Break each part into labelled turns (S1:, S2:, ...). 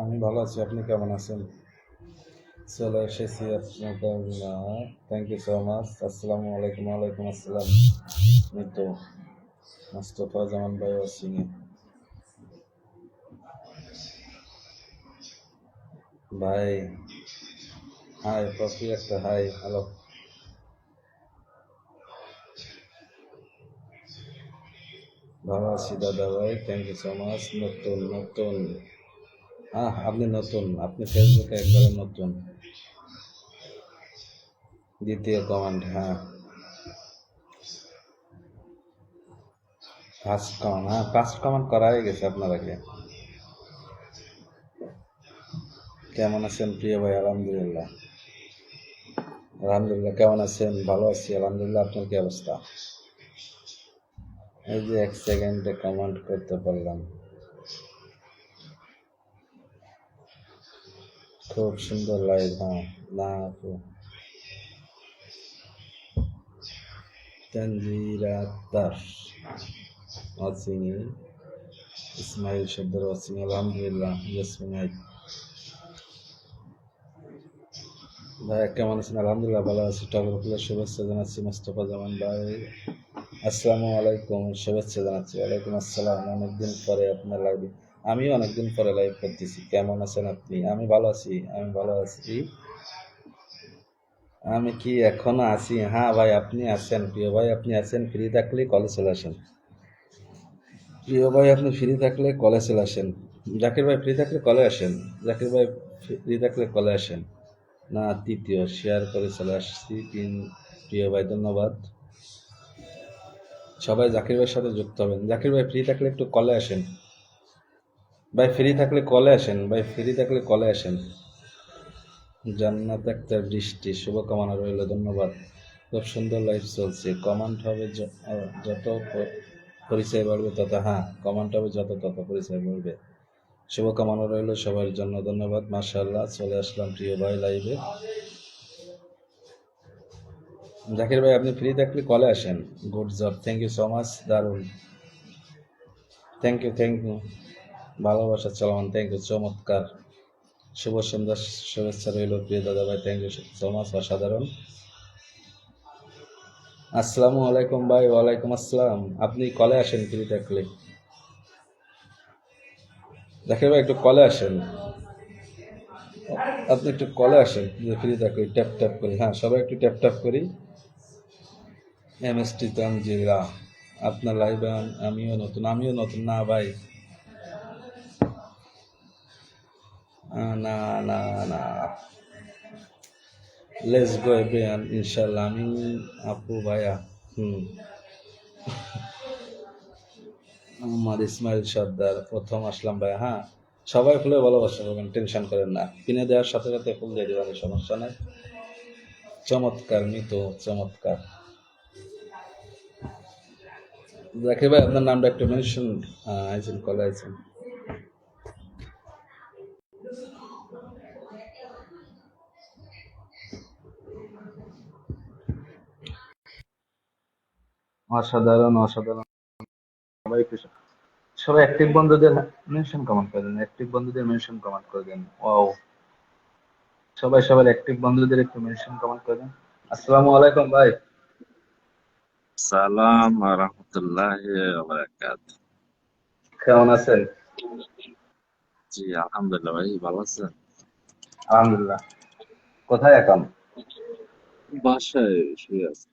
S1: আমি ভালো আছি, আপনি কেমন আছেন? চলে এসেছি আপনাদের। Thank you so much. আসসালামু আলাইকুম। ওয়ালাইকুম আসসালাম। মিতু মোস্তফা জামান ভাই ওয়াসিংয়ে। ভাই হাই, কফি একটা হাই, হ্যালো। ভালো আছি দাদা ভাই, থ্যাংক ইউ সো মাচ। নতুন নতুন আপনি নতুন, আপনি ফেসবুকে একবারে নতুন। দ্বিতীয় কমেন্ট, হ্যাঁ। ফার্স্ট কমেন্ট, হ্যাঁ, ফার্স্ট কমেন্ট করা হয়ে গেছে আপনার আগে। কেমন আছেন প্রিয় ভাই? আলহামদুলিল্লাহ। আলহামদুলিল্লাহ, কেমন আছেন? ভালো আছি আলহামদুলিল্লাহ। আপনার কি অবস্থা? এই যে 1 সেকেন্ডে কমেন্ট করতে পারলাম। খুব সুন্দর লাইভ। হ্যাঁ, না আপু। তানজিরা আক্তার ওয়াচিং, ইসমাইল সর্দার ওয়াচিং। আলহামদুলিল্লাহ, ইয়াসমিন আইক। ভাই কেমন আছেন? আলহামদুলিল্লাহ ভালো আছি। টগরফুলের শুভেচ্ছা জানাচ্ছি মোস্তফা জামান ভাই। আসসালামু আলাইকুম, শুভেচ্ছা জানাচ্ছি। ওয়ালাইকুম আসসালাম। অনেকদিন পরে আপনার লাইভে, আমিও অনেকদিন পরে লাইভ করতেছি। কেমন আছেন আপনি? আমি ভালো আছি, আমি ভালো আছি। আমি কি এখনো আছি? হ্যাঁ ভাই, আপনি আছেন প্রিয় ভাই, আপনি আছেন। ফ্রি থাকলে কলে চলে আসেন। প্রিয় ভাই, আপনি ফ্রি থাকলে কলে চলে আসেন। জাকির ভাই ফ্রি থাকলে কলে আসেন। জাকির ভাই ফ্রি থাকলে কলে আসেন। না, তৃতীয় শেয়ার করে চলে আসছি। প্রিয় ভাই ধন্যবাদ। সবাই জাকির ভাইয়ের সাথে যুক্ত হবেন। জাকির ভাই ফ্রি থাকলে একটু কলে আসেন। ভাই ফ্রি থাকলে কলে আসেন, ভাই ফ্রি থাকলে কলে আসেন। জান্নাত একটা বৃষ্টি, শুভকামনা রইল, ধন্যবাদ। খুব সুন্দর লাইভ চলছে। কমেন্ট হবে যত পরিচয় বাড়বে তত, হ্যাঁ, কমেন্ট হবে যত তত পরিচয় বাড়বে। শুভকামনা রইল সবার জন্য, ধন্যবাদ। মাশাআল্লাহ, চলে আসলাম প্রিয় ভাই লাইভে। জাকির ভাই আপনি ফ্রি থাকলে কলে আসেন। Good job, thank you so much, দারুণ। Thank you, thank you. ভালোবাসা চলমান, থ্যাংক ইউ, চমৎকার। শুভ সন্ধ্যা, শুভেচ্ছা রইল প্রিয় দাদা ভাই, থ্যাংক ইউ সো মাচ, অসাধারণ। আসসালামু আলাইকুম ভাই। ওয়ালাইকুম আসসালাম। আপনি কলে আসেন ফ্রি থাকলে। জাকির ভাই একটু কলে আসেন, আপনি একটু কলে আসেন যে ফ্রি থাকলে ট্যাপ ট্যাপ করি। হ্যাঁ, সবাই একটু ট্যাপ ট্যাপ করি। এমএসটি তানজিরা, আপনার লাইভে আমিও নতুন, আমিও নতুন। না ভাই, না না না, লেটস গো এভরিওয়ান, ইনশাল্লাহ। আমি আপু ভাইয়া, আমার ইসমাইল সর্দার, প্রথম আসলাম ভাই। হ্যাঁ, সবাই ফুলে ভালোবাসা করবেন, টেনশন করেন না। কিনে দেওয়ার সাথে সাথে ফুল দিয়ে দেবেন, সমস্যা নেই। চমৎকার মিতু, চমৎকার। জাকির ভাই আপনার নামটা একটু মেনশন। আইছেন, কলে আইছেন। অসাধারণ, অসাধারণ। সবাই একটু, সবাই অ্যাক্টিভ বন্ধুদের মেনশন কমেন্ট করে দেন, অ্যাক্টিভ বন্ধুদের মেনশন কমেন্ট করে দেন। ওয়াও, সবাই সবার অ্যাক্টিভ বন্ধুদের একটু মেনশন কমেন্ট করে দেন। আসসালামু আলাইকুম ভাই।
S2: সালাম রহমতুল্লাহ বারাকাত।
S1: কেমন আছেন?
S2: জি আলহামদুলিল্লাহ, ভাই ভালো আছেন?
S1: আলহামদুলিল্লাহ। কোথায় এখন?
S2: বাসায় শুয়ে আছি।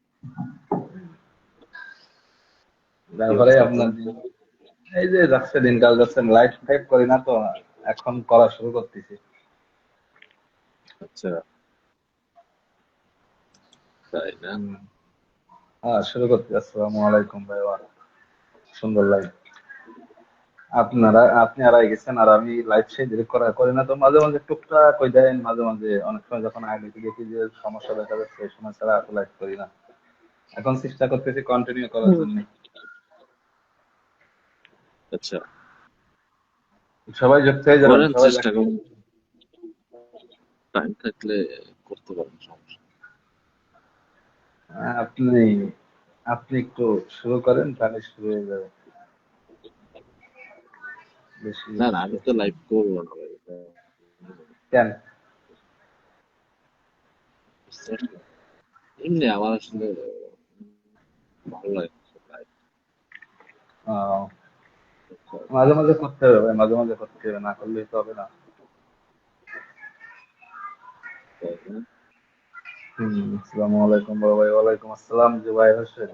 S2: কি
S1: তারপরে
S2: অবস্থা
S1: আপনার
S2: আপনার?
S1: এই যে যাচ্ছে, দিনকাল যাচ্ছে। লাইভ ফাইভ করি না তো, এখন করা শুরু করতেছি।
S2: আচ্ছা, তাই না?
S1: হ্যাঁ, শুরু করতে। আসসালামু আলাইকুম ভাই। সুন্দর লাইভ। আপনি আড়াই গেছেন, আর আমি লাইভ সেই ডিরেক্ট করি না তো। মাঝে মাঝে টুকটাক কই দেন, মাঝে মাঝে অনেক সময় যখন আগে থেকে দেখি যে সমস্যা দেখা যাচ্ছে, এই সময় ছাড়া এত লাইভ করি না। এখন চেষ্টা করতেছি কন্টিনিউ করার জন্য।
S2: আচ্ছা,
S1: সবাই যুক্ত হয়ে যাবেন,
S2: করেন,
S1: সবাই
S2: চেষ্টা করুন, টাইম থাকলে করতে পারেন, সমস্যা নেই।
S1: আপনি আপনি একটু শুরু করেন, তাহলে শুরু হয়ে যাবে। বেশি
S2: না না, আমি তো লাইভ করবো না ভাই,
S1: কেন?
S2: এমনি আমার আসলে ভালো লাগে
S1: আহ, মাঝে মাঝে করতে হবে ভাই, মাঝে মাঝে করতে হবে, না করলেই তো হবে না। আসসালামু আলাইকুম বড় ভাই। ওয়ালাইকুম আসসালাম জুবাইর হোসেন।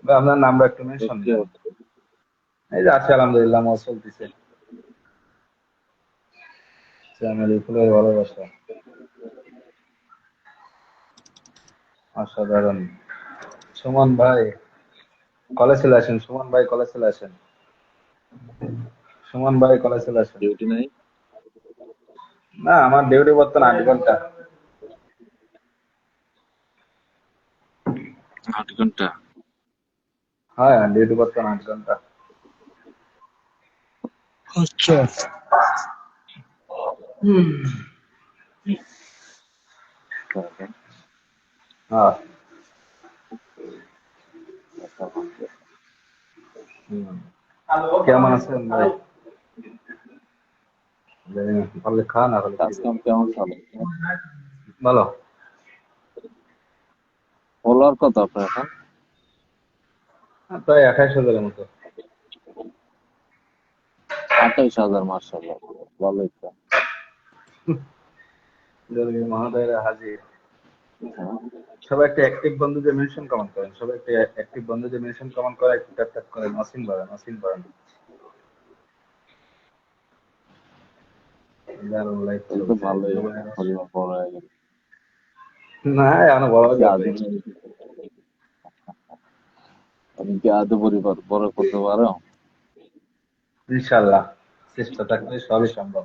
S1: ভাই আপনার নামটা একটু মেনশন
S2: কি
S1: দেন।
S2: অবস্থা?
S1: এই যে আছি আলহামদুলিল্লাহ, মজ চলতেছে। চ্যানেল ফুলের ভালোবাসা অসাধারণ। সুমন ভাই কলেজ চলে আসেন, সুমন ভাই কলেজ চলে আসেন, সুমন ভাই কলেজ চলে আসেন।
S2: ডিউটি নাই?
S1: না আমার ডিউটি বর্তমান 8 ঘন্টা।
S2: 8 ঘন্টা?
S1: হ্যাঁ ডিউটি বর্তমান 8 ঘন্টা।
S2: আচ্ছা।
S1: হুম।
S2: তারপর
S1: হ্যাঁ। হুম। কেমন আছেন ভাই? জানি না, পারলে খান না হলে
S2: কাজ
S1: কি দেবে।
S2: কাম কেমন চলে?
S1: ভালো।
S2: ফলোয়ার কত আপনার এখন?
S1: প্রায় 28,000-এর মতো।
S2: 28,000, মার্শাল্লাহ, ভালোই তো।
S1: মহোদয়রা হাজির। সবাই একটা অ্যাক্টিভ বন্ধুদের মেনশন কমেন্ট করেন, সবাই একটা অ্যাক্টিভ বন্ধুদের মেনশন কমেন্ট করে একটু ট্যাপ ট্যাপ করেন, অসীম বাড়ান, অসীম বাড়ান। দারুণ লাইফ
S2: তাহলে তো
S1: চলছে।
S2: ভালোই, পরিবার বড় হয়ে গেল।
S1: না এখনো বড়
S2: কি
S1: হবে
S2: আদৌ
S1: ভাই।
S2: তুমি কি আদৌ পরিবার বড় করতে পারো?
S1: ইনশাল্লাহ, চেষ্টা থাকলে সবই সম্ভব।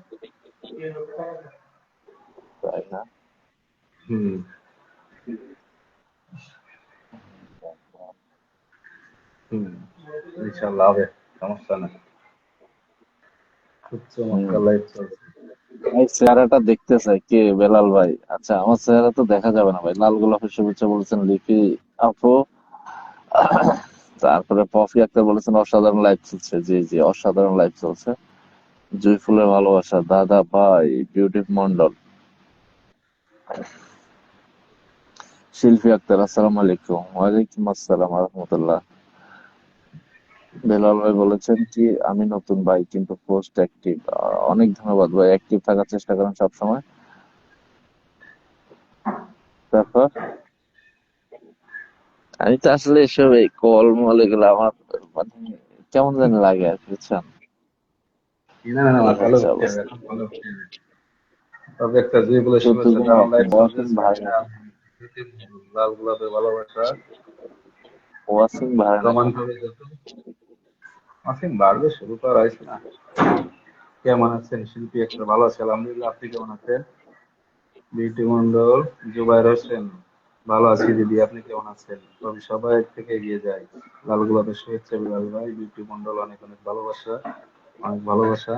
S2: তাই না?
S1: হুম। হুম। ইনশাল্লাহ হবে, সমস্যা নেই। খুব
S2: হম।
S1: চমৎকার লাইফ চলছে।
S2: এই চেহারাটা দেখতে চাই, কে বেলাল ভাই? আচ্ছা, আমার চেহারা তো দেখা যাবে না ভাই। লাল গোলাপের শুভেচ্ছা বলেছেন লিপি আপু। তারপরে পফি আক্তার বলেছেন অসাধারণ লাইফ চলছে। জি জি, অসাধারণ লাইফ চলছে। জুই ফুলের ভালোবাসা দাদা ভাই। বিউটি মন্ডল। শিল্পী আক্তার আসসালামু আলাইকুম। ওয়ালাইকুম আসসালাম রহমতুল্লাহ। বেলাল ভাই বলেছেন কি আমি নতুন ভাই কিন্তু পোস্ট অ্যাক্টিভ। অনেক ধন্যবাদ ভাই, অ্যাক্টিভ থাকার চেষ্টা করেন সবসময়। তারপর আমি তো আসলে এসব এই কল মল এগুলো আমার মানে কেমন জানি লাগে আর কি, বুঝছেন?
S1: না না না,
S2: এই
S1: ফলো
S2: হচ্ছে
S1: করতে হবে,
S2: অবস্থা।
S1: এখন ফলো করতে হবে। তবে একটা দুই বলে শুভেচ্ছা,
S2: চতুর্দিন
S1: দারুণ লাইফ চলছে।
S2: ওয়াসিম ভাই না?
S1: লাল গোলাপের ভালোবাসা
S2: ওয়াসিম ভাই নাকি?
S1: প্রমাণ করে যত। অসীম বাড়বে, শুরু করা হয়েছে না। কেমন আছেন শিল্পী একটা? ভালো আছে আলহামদুলিল্লাহ, আপনি কেমন আছেন? বিউটি মন্ডল, জুবাইর হোসেন ভালো আছি দিদি, আপনি কেমন আছেন? তবে সবাই থেকে এগিয়ে যায়। লাল গোলাপের শুভেচ্ছা বিলাল ভাই। বিউটি মন্ডল অনেক অনেক ভালোবাসা, অনেক ভালোবাসা।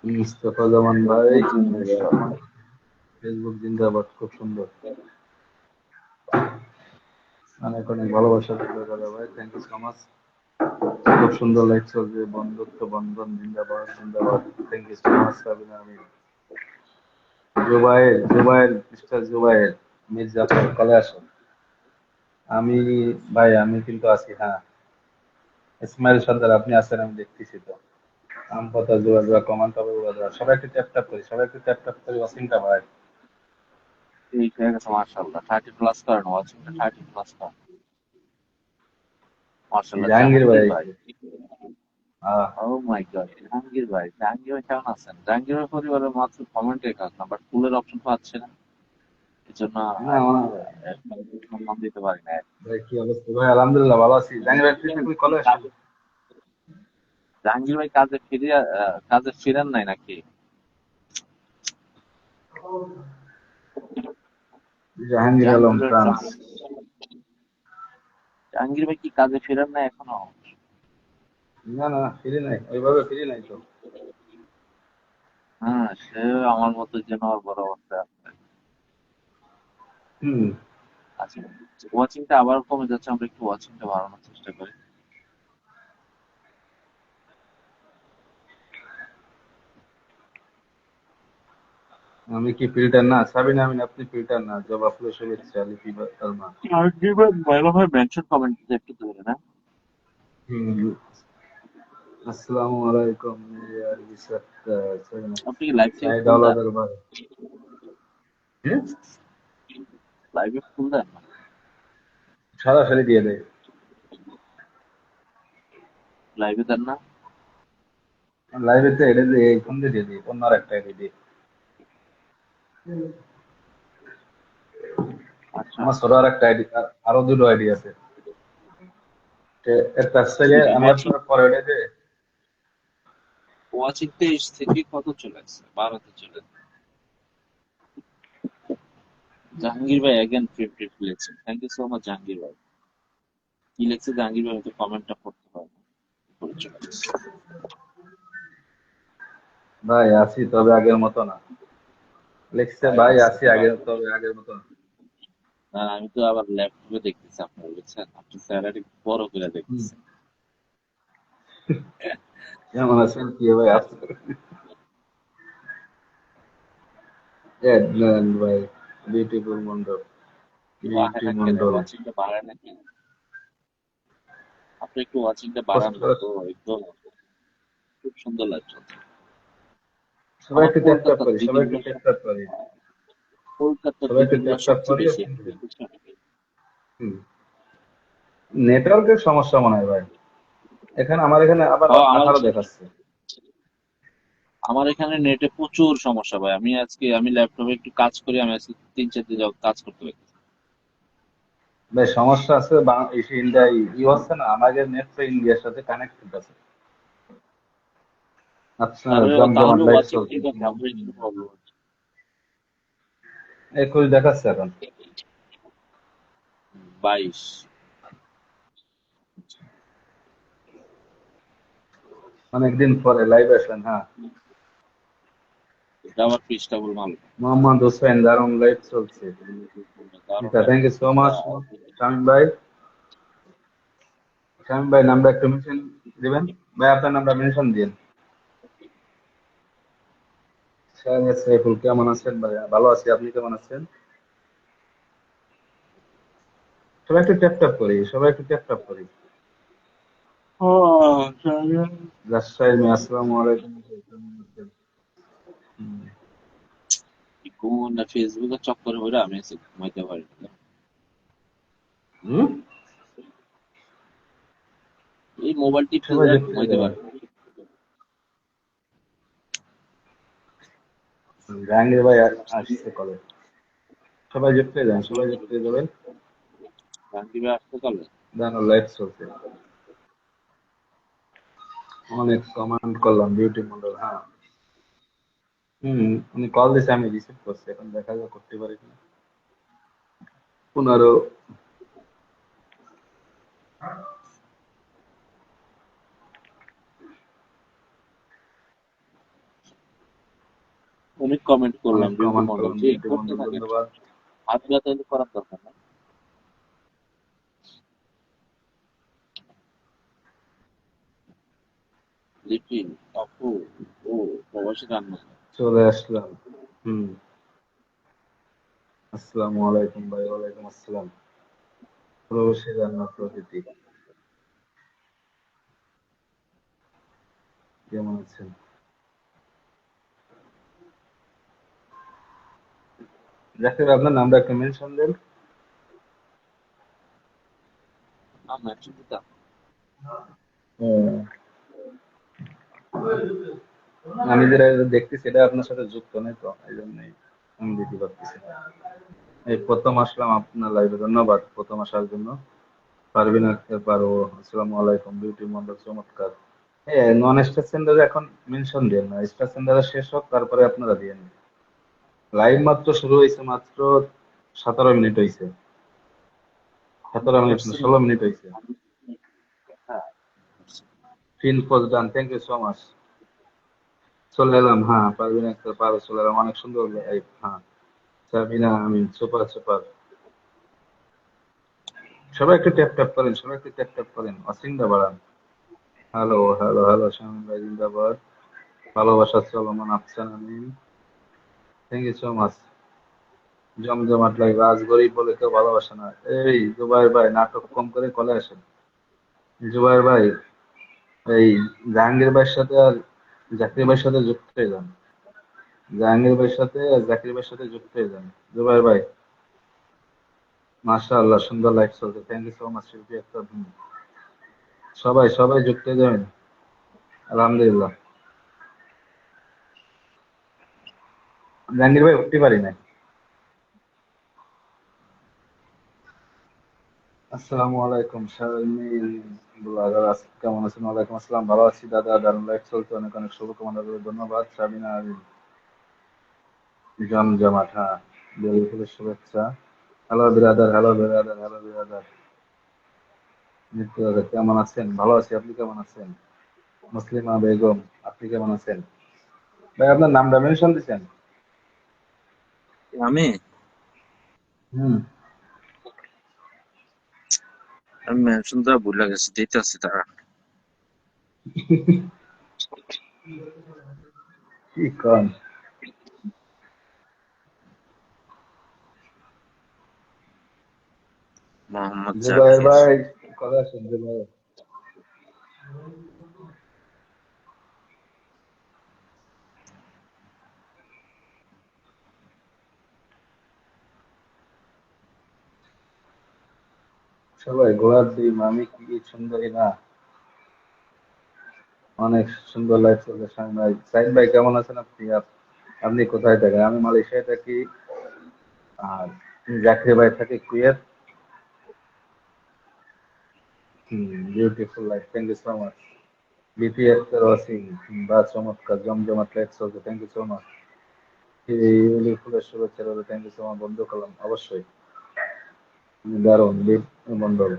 S1: মুস্তফা জামান ভাই,
S2: ফেসবুক জিন্দাবাদ।
S1: ফেসবুক জিন্দাবাদ, খুব সুন্দর। অনেক অনেক ভালোবাসা দিল দাদা ভাই, থ্যাংক ইউ সো মাচ। খুব সুন্দর লাইফ চলছে, বন্ধুত্ব বন্ধন জিন্দাবাদ জিন্দাবাদ। Thank you so much Sabina Amin. Zubair, Zubair, mister Zubair Mirzapur, কলে আসুন। আমি ভাই আমি কিন্তু আছি, হ্যাঁ। ইসমাইল সর্দার আপনি আছেন, আমি দেখতেছি তো। আম পাতা জোড়া জোড়া কমান তবে উড়া জোড়া, সবাই একটু ট্যাপ ট্যাপ করি, সবাই একটু ট্যাপ ট্যাপ করি, অসীমটা ভাই।
S2: ঠিক হয়ে গেছে মার্শাল্লাহ, 30+ করেন, ওয়াচিংটা 30+ করেন। মার্শাল্লাহ
S1: জাহাঙ্গীর
S2: জাহাঙ্গীর
S1: ভাই।
S2: ভাই।
S1: আহ
S2: ও মাই গড, জাহাঙ্গীর ভাই। জাহাঙ্গীর ভাই কেমন আছেন? জাহাঙ্গীর ভাই পরিবারের মাত্র কমেন্টে কাজ না, বাট ফুলের অপশন পাচ্ছে না। এই জন্য
S1: না
S2: সম্মান দিতে পারি না।
S1: ভাই কি অবস্থা ভাই? আলহামদুলিল্লাহ ভালো আছি। জাহাঙ্গীর ভাই ফ্রি থাকলে কলে আসেন।
S2: জাহাঙ্গীর ভাই কাজে ফিরেন নাই নাকি?
S1: জাহাঙ্গীর আলম
S2: জাহাঙ্গীর ভাই
S1: ফ্রান্স।
S2: জাহাঙ্গীর ভাই কি কাজে ফিরেন নাই এখনো?
S1: না না ফ্রি নাই, ওইভাবে ফ্রি নাই তো।
S2: হ্যাঁ, সে আমার মতো যেন আর বড় অবস্থা আছে।
S1: হুম।
S2: আচ্ছা, ওয়াচিংটা আবার কমে যাচ্ছে, আমরা একটু ওয়াচিংটা বাড়ানোর চেষ্টা করি।
S1: আমি কি ফিল্টার না? সাবিনা আমিন, আপনি ফিল্টার না। জবাব ফুলের শুভেচ্ছা, লিপি আলমা।
S2: ভাইবা ভাই মেনশন কমেন্ট একটু ধরে না।
S1: হুম, আসসালামু আলাইকুম ইয়া ইসাক, সাবিনা।
S2: আপনি কি লাইভ থেকে
S1: সাইদ
S2: ফুল দেন?
S1: আওলাদের ভাই। হ্যাঁ?
S2: লাইভে ফুল দেন না?
S1: সরাসরি দিয়ে দেয়।
S2: লাইভে দেন না?
S1: লাইভে তো এডে দিয়ে ফোন দিয়ে দিই, অন্য আর একটা এডে দিই।
S2: আচ্ছা।
S1: আমার ছোট আর একটা আইডি, আরো দুটো আইডি আছে। একটা ছেলে আমি
S2: ওয়াচিং
S1: আপনার পরে এডে দিয়ে।
S2: ওয়াচিং 23 থেকে কত চলে আসছে? 12তে চলে। জাহাঙ্গীর ভাই অ্যাগেন ফেভারিট লিখছেন, thank you so much Jahangir ভাই। কি লিখছে জাহাঙ্গীর ভাই? তো কমেন্টটা পড়তে পারবো। উপরে চলে গেছে।
S1: ভাই আছি, তবে আগের মতো না। লিখছে
S2: ভাই
S1: ভাই
S2: আছে
S1: আছি
S2: তো
S1: আগের, তবে আগের মতো না।
S2: না, আমি তো আবার ল্যাপটপে দেখতেছি আপনার, বুঝছেন? আপনি স্যালারি বড় করে
S1: হুম।
S2: দেখতেছেন।
S1: কেমন আছেন কি ভাই আপনি? এডনান ভাই, বিউটিফুল মন্ডল,
S2: বাড়ায়
S1: বিউটি
S2: না কেন?
S1: মন্ডল।
S2: ওয়াচিংটা বাড়ায় না কেন? আপনি একটু ওয়াচিংটা বাড়ান
S1: কষ্ট
S2: না
S1: করে
S2: তো, একদম খুব সুন্দর লাগছে।
S1: সবাই
S2: আমার
S1: একটু ট্যাপ ট্যাপ
S2: কলকাতার
S1: করি, সবাই একটু
S2: দিদিগুলোর
S1: ট্যাপ
S2: সাথে,
S1: ট্যাপ করি,
S2: কলকাতার
S1: সবাই একটু
S2: দিদিগুলো
S1: ট্যাপ ট্যাপ
S2: সবচেয়ে
S1: করি।
S2: বেশি বুঝছেন?
S1: নেটওয়ার্কের সমস্যা মনে হয় ভাই। এখানে আমার এখানে আবার
S2: ও আমার
S1: 18 দেখাচ্ছে।
S2: আমার এখানে নেটে প্রচুর সমস্যা ভাই। আমি ল্যাপটপে একটু কাজ করি, আমি আজকে 3-4 দিন যাবত কাজ করতে পারি।
S1: ভাই সমস্যা আছে, ইন্ডিয়া ই হচ্ছে না, আমাদের নেট তো ইন্ডিয়ার সাথে কানেক্টেড আছে। আপনার জমজমাট
S2: তাহলে
S1: লাইফ
S2: ওয়াচিং
S1: চলছে।
S2: ঠিক আছে, আমার একটু প্রবলেম হচ্ছে।
S1: 21 দেখাচ্ছে এখন।
S2: 22।
S1: অনেকদিন পরে লাইভ আসলেন, হ্যাঁ।
S2: এটা আবার পৃষ্ঠা বল ভালো।
S1: মোহাম্মদ হোসেন, দারুন লাইভ চলছে।
S2: দারুণ
S1: থ্যাংক ইউ
S2: লাগছে
S1: সো
S2: এটা।
S1: মাচ। শামীম ভাই, শামীম ভাই নামটা একটু মেনশন দিবেন। ভাই আপনার নামটা মেনশন দিন। সাইফুল, কেমন আছেন ভাই? ভালো আছি, আপনি কেমন আছেন? সবাই একটু ট্যাপ ট্যাপ করি, সবাই একটু ট্যাপ ট্যাপ করি। রাজশাহী মে, আসসালামু আলাইকুম। হুম।
S2: কোন ফেসবুকে চক্করে পড়ে আমি আজকে ঘুমাইতে পারি না।
S1: হুম?
S2: এই মোবাইল টিপতে
S1: সবাই
S2: যায়
S1: যুক্ত হয়ে
S2: ঘুমাইতে
S1: যাবেন।
S2: পারি না।
S1: জাহাঙ্গীর ভাই আসছে কলে। সবাই যুক্ত হয়ে যাবেন, সবাই যুক্ত হয়ে যাবেন।
S2: জাহাঙ্গীর ভাই আসতে পারলে।
S1: জানো লাইভ চলছে। অনেক কমেন্ট করলাম, বিউটি মন্ডল, হ্যাঁ। উনি কল দিছে, আমি রিসিভ করছি, এখন দেখা যাক করতে পারি কিনা। 15।
S2: অনেক কমেন্ট করলাম
S1: অনেক
S2: বিউটি
S1: কমেন্ট
S2: মন্ডল,
S1: করলাম,
S2: জি
S1: বিউটি
S2: করতে
S1: মন্ডল,
S2: থাকেন।
S1: ধন্যবাদ।
S2: হাত ব্যথা করার দরকার না। লিপিন, আপু, ও প্রবাসী রান্না।
S1: চলে আসলাম। হুম। আসসালামু আলাইকুম ভাই, ওয়ালাইকুম আসসালাম। প্রবাসী রান্নার প্রকৃতি, কেমন আছেন? জাকির, আপনার নামটা একটু মেনশন দেন।
S2: আমরা একসাথে দিতাম।
S1: হুম। আমি যেটা দেখতেছি এটা আপনার সাথে যুক্ত নেই, তো এই জন্যই আমি দিতে পারতেছি না। এই প্রথম আসলাম আপনার লাইভে, ধন্যবাদ প্রথম আসার জন্য। পারবিন আক্তার পারো, আসসালামু আলাইকুম, বিউটি মন্ডল, চমৎকার। নন স্টার সেন্টারে এখন মেনশন দেন না, স্টার সেন্টারে শেষ হোক তারপরে আপনারা দিয়েন। লাইভ মাত্র শুরু হয়েছে, মাত্র 17 মিনিট হয়েছে। 17 মিনিট না, 16 মিনিট হয়েছে।
S2: হ্যাঁ,
S1: তিন post done, thank you so much. চলে এলাম, হ্যাঁ। পারবিন আক্তার পারো, চলে এলাম, অনেক সুন্দর লাইভ, হ্যাঁ। সাবিনা আমিন, সুপার সুপার। সবাই একটু ট্যাপ ট্যাপ করেন, সবাই একটু ট্যাপ ট্যাপ করেন, অসিংটা বাড়ান। হ্যালো হ্যালো হ্যালো, শামিম ভাই জিন্দাবাদ। ভালোবাসা চলমান আফসান আমিন, থ্যাংক ইউ সো মাচ। জমজমাট লাইভ, আজ গরিব বলে কেউ ভালোবাসে না। এই জুবাইর ভাই নাটক কম করে কলে আসেন। জুবাইর ভাই, এই জাহাঙ্গীর ভাইয়ের সাথে আর জাকির ভাইয়ের সাথে যুক্ত হয়ে যান। জাহাঙ্গীর ভাইয়ের সাথে আর জাকির ভাইয়ের সাথে যুক্ত হয়ে যান। জুবাইর ভাই, মাশাআল্লাহ সুন্দর লাইভ চলছে, থ্যাংক ইউ সো মাচ শিল্পী একটা। সবাই সবাই যুক্ত হয়ে যাবেন। আলহামদুলিল্লাহ। জাহাঙ্গীর ভাই উঠতে পারি না। আসসালামু আলাইকুম শারমিন ব্লগার, কেমন আছেন? ওয়ালাইকুম আসসালাম, ভালো আছি দাদা, দারুণ লাইফ চলছে, অনেক অনেক শুভকামনা রইলো, ধন্যবাদ শারমিনা আরিন। জমজমাট, হ্যাঁ, বেলি ফুলের শুভেচ্ছা। হ্যালো বিরাদার, হ্যালো বিরাদার, হ্যালো বিরাদার। নিত্য দাদা কেমন আছেন? ভালো আছি, আপনি কেমন আছেন? মুসলিমা বেগম, আপনি কেমন আছেন? ভাই আপনার নামটা মেনশন দিচ্ছেন?
S2: আমি
S1: হুম।
S2: আমি মেনশন দেওয়া ভুলে গেছি, দিতেছি তারা।
S1: কি কন?
S2: মোহাম্মদ
S1: জুবাইর
S2: জাকির।
S1: ভাই, কবে আসেন জুবাইর? সবাই ঘোড়ার ডিম, আমি কি সুন্দরী না? অনেক সুন্দর লাইফ চলছে শামিম ভাই। সাইদ ভাই কেমন আছেন আপনি? আপনি কোথায় থাকেন? আমি মালয়েশিয়ায় থাকি। আর জাকির ভাই থাকে Kuwait. Beautiful life, thank you so much. বিপিএস ওয়াসিং, বা চমৎকার জমজমাট লাইফ চলছে, থ্যাংক ইউ সো মাচ। এই ইউলি ফুলের শুভেচ্ছা রইলো, থ্যাংক ইউ সো মাচ বন্ধু করলাম অবশ্যই। দারুণ দীপ মন্ডল,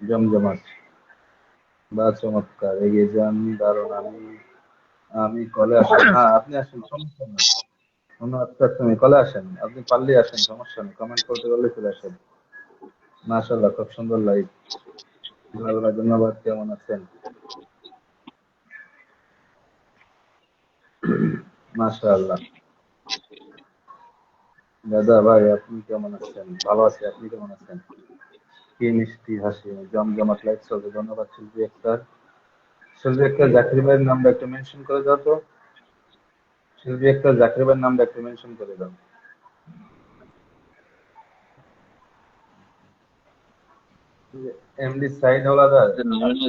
S1: জমজমাট বা চমৎকার, এগিয়ে যান, দারুণ। আমি আমি কলে আসেন, হ্যাঁ আপনি আসেন, সমস্যা নেই। আচ্ছা তুমি কলে আসেন, আপনি পারলেই আসেন, সমস্যা নেই, কমেন্ট করতে পারলে চলে আসেন। মাশাআল্লাহ খুব সুন্দর লাইভ। ধন্যবাদ, কেমন আছেন? মাশাআল্লাহ। দাদা ভাই আপনি কেমন আছেন? ভালো আছি, আপনি কেমন আছেন? কি মিষ্টি হাসি, জমজমাট লাইভ চলছে, ধন্যবাদ শিল্পী একটা। শিল্পী একটা জাকির ভাইয়ের নামটা একটু মেনশন করে দাও তো। শিল্পী একটা জাকির ভাইয়ের নামটা একটু মেনশন করে দাও। এমডি সাইদ হলাদার,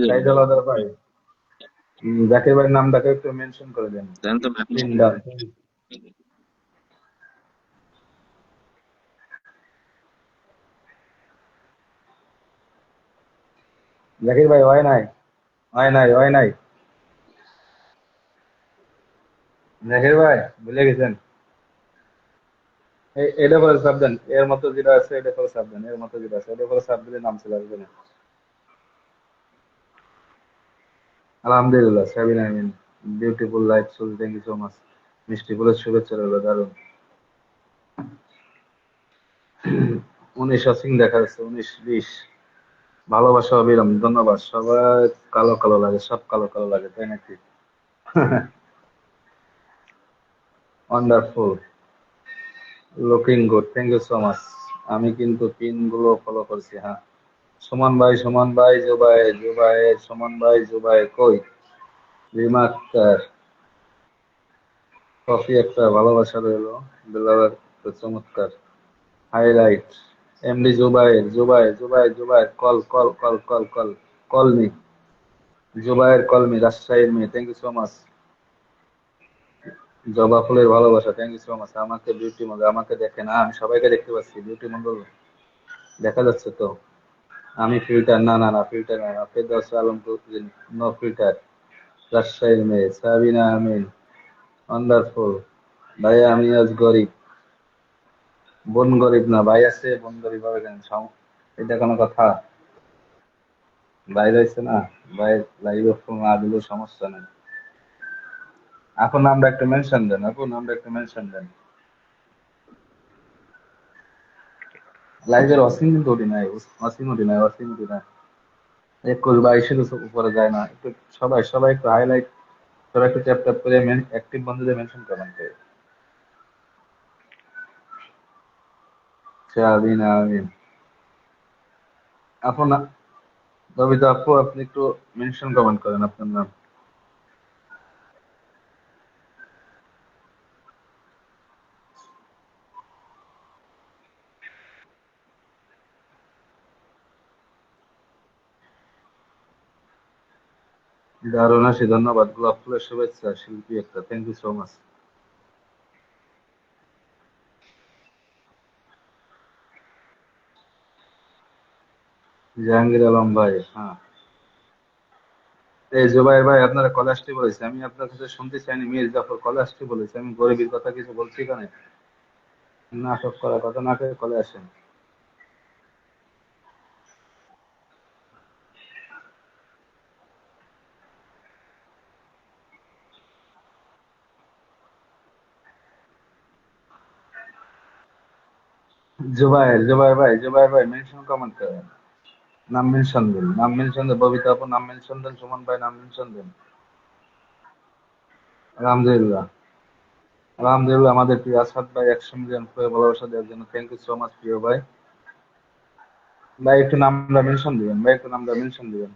S1: সাইদ হলাদার ভাই, জাকির ভাইয়ের নামটাকে একটু মেনশন করে দেন।
S2: দেন তো
S1: পিন ডান। জাকির ভাই হয় নাই, হয় নাই, হয় নাই। জাকির ভাই ভুলে গেছেন? এটা করে চাপ দেন, এর মতো যেটা আছে এটা করে চাপ দেন, এর মতো যেটা আছে এটা করে চাপ দিলে নাম চলে আসবে না। আলহামদুলিল্লাহ সাবিনা আমিন, বিউটিফুল লাইফ চলছে, থ্যাংক ইউ সো মাচ। মিষ্টি ফুলের শুভেচ্ছা রইলো, দারুণ। 19 দেখা যাচ্ছে, 19-20। ভালোবাসা অবিরাম, ধন্যবাদ সবাই। কালো কালো লাগে, সব কালো কালো লাগে, তাই নাকি? Wonderful, looking good, thank you so much. আমি কিন্তু পিন গুলো ফলো করছি, হ্যাঁ। সুমন ভাই, সুমন ভাই, জুবাই, জুবাই, সুমন ভাই, জুবাই কই? রিমা আক্তার, কফি একটা, ভালোবাসা রইলো, বেলাবার, চমৎকার highlight. MD Zubair, Zubair, Zubair, Zubair, call call call call call, call me. Zubair call me, রাজশাহীর মেয়ে, থ্যাংক ইউ সো মাচ। জবা ফুলের ভালোবাসা, থ্যাংক ইউ সো মাচ। আমাকে বিউটি মন্ডল, আমাকে দেখে না, আমি সবাইকে দেখতে পাচ্ছি, বিউটি মন্ডল দেখা যাচ্ছে তো? আমি ফিল্টার, না না না ফিল্টার না, ফেরদৌস আলম, নো ফিল্টার। রাজশাহীর মেয়ে সাবিনা আমিন, ওয়ান্ডারফুল। ভাইয়া আমি আজ গরিব, বোন গরিব না, ভাই আছে, বোন গরিব হবে কেন? এটা কোনো কথা? ভাই রয়েছে না, ভাই লাইভে ফোন না দিলেও সমস্যা নেই। এখন আমরা একটা মেনশন দেন, এখন আমরা একটা মেনশন দেন। লাইভের অসীম কিন্তু ওঠে নাই, অসীম ওঠে নাই, অসীম ওঠে নাই, 21-22-এর উপরে যায় না। একটু সবাই সবাই একটু হাইলাইট, সবাই একটু ট্যাপ ট্যাপ করে অ্যাক্টিভ বন্ধুদের মেনশন করেন করে। আমিন আমিন। আপু না, ববিতা আপু আপনি একটু মেনশন কমেন্ট করেন আপনার নাম। দারুণ হাসি, ধন্যবাদ, গোলাপ ফুলের শুভেচ্ছা, শিল্পী একটা, thank you so much. Jahangir Alam ভাই, হ্যাঁ। এই জুবাইর ভাই আপনারা কলে আসতে বলেছে, আমি আপনার কাছে শুনতে চাইনি। মীর জাফর কলে আসতে বলেছে, আমি গরিবের কথা কিছু বলছি এখানে? নাটক করার কথা না করে কলে আসেন। জুবাইর ভাই মেনশন কমেন্ট করেন, নাম মেনশন দিন, নাম মেনশন দেন, ববিতা আপু নাম মেনশন দেন, সুমন ভাই নাম মেনশন দেন। আলহামদুলিল্লাহ, আলহামদুলিল্লাহ। আমাদের প্রিয় আসাদ ভাই 100 মিলিয়ন ভালোবাসা দেওয়ার জন্য থ্যাংক ইউ সো মাচ প্রিয় ভাই। ভাই একটু নামটা মেনশন দিবেন, ভাই একটু নামটা মেনশন দিবেন।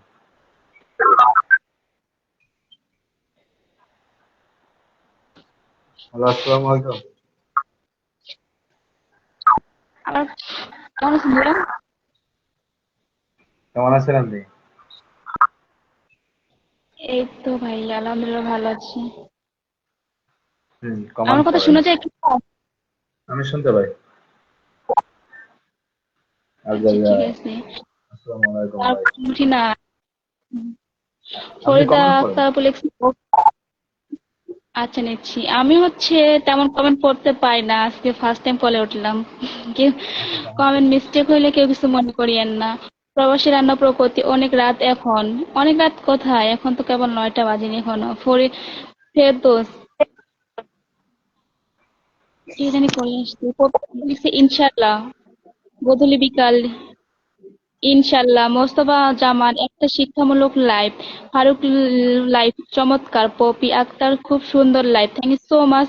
S1: হ্যালো, আসসালামু আলাইকুম।
S3: আবার কেমন আছেন ভাইয়া?
S1: কেমন আছেন আপনি?
S3: এই তো ভাই আলহামদুলিল্লাহ ভালো আছি। আমার
S1: কমেন্ট
S3: কথা
S1: করেন।
S3: শোনা যায় কি?
S1: আমি শুনতে পাই।
S3: আচ্ছা ঠিক
S1: আলহামদুলিল্লাহ।
S3: আছে।
S1: আসসালামু আলাইকুম
S3: তারপর
S1: ভাই।
S3: উঠি না।
S1: আপনি
S3: ফরিদা
S1: কমেন্ট করেন।
S3: আক্তার আপু লিখছে, আচ্ছা নিচ্ছি। আমি হচ্ছে তেমন কমেন্ট পড়তে পাই না, আজকে ফার্স্ট টাইম কলে উঠলাম। কেউ
S1: আচ্ছা, সমস্যা
S3: কমেন্ট
S1: নেই।
S3: মিস্টেক হইলে কেউ কিছু মনে করিয়েন না। প্রবাসী রান্না প্রকৃতি, অনেক রাত এখন। অনেক রাত কোথায়, এখন তো কেবল 9টা বাজেনি এখনো। ফেরদৌস কি জানি করে আসছে, লিখছে ইনশাল্লাহ, গোধূলি বিকাল ইনশাল্লাহ। মোস্তফা জামান একটা শিক্ষামূলক লাইভ, ফারুক লাইভ চমৎকার, পপি আক্তার খুব সুন্দর live, thank you so much.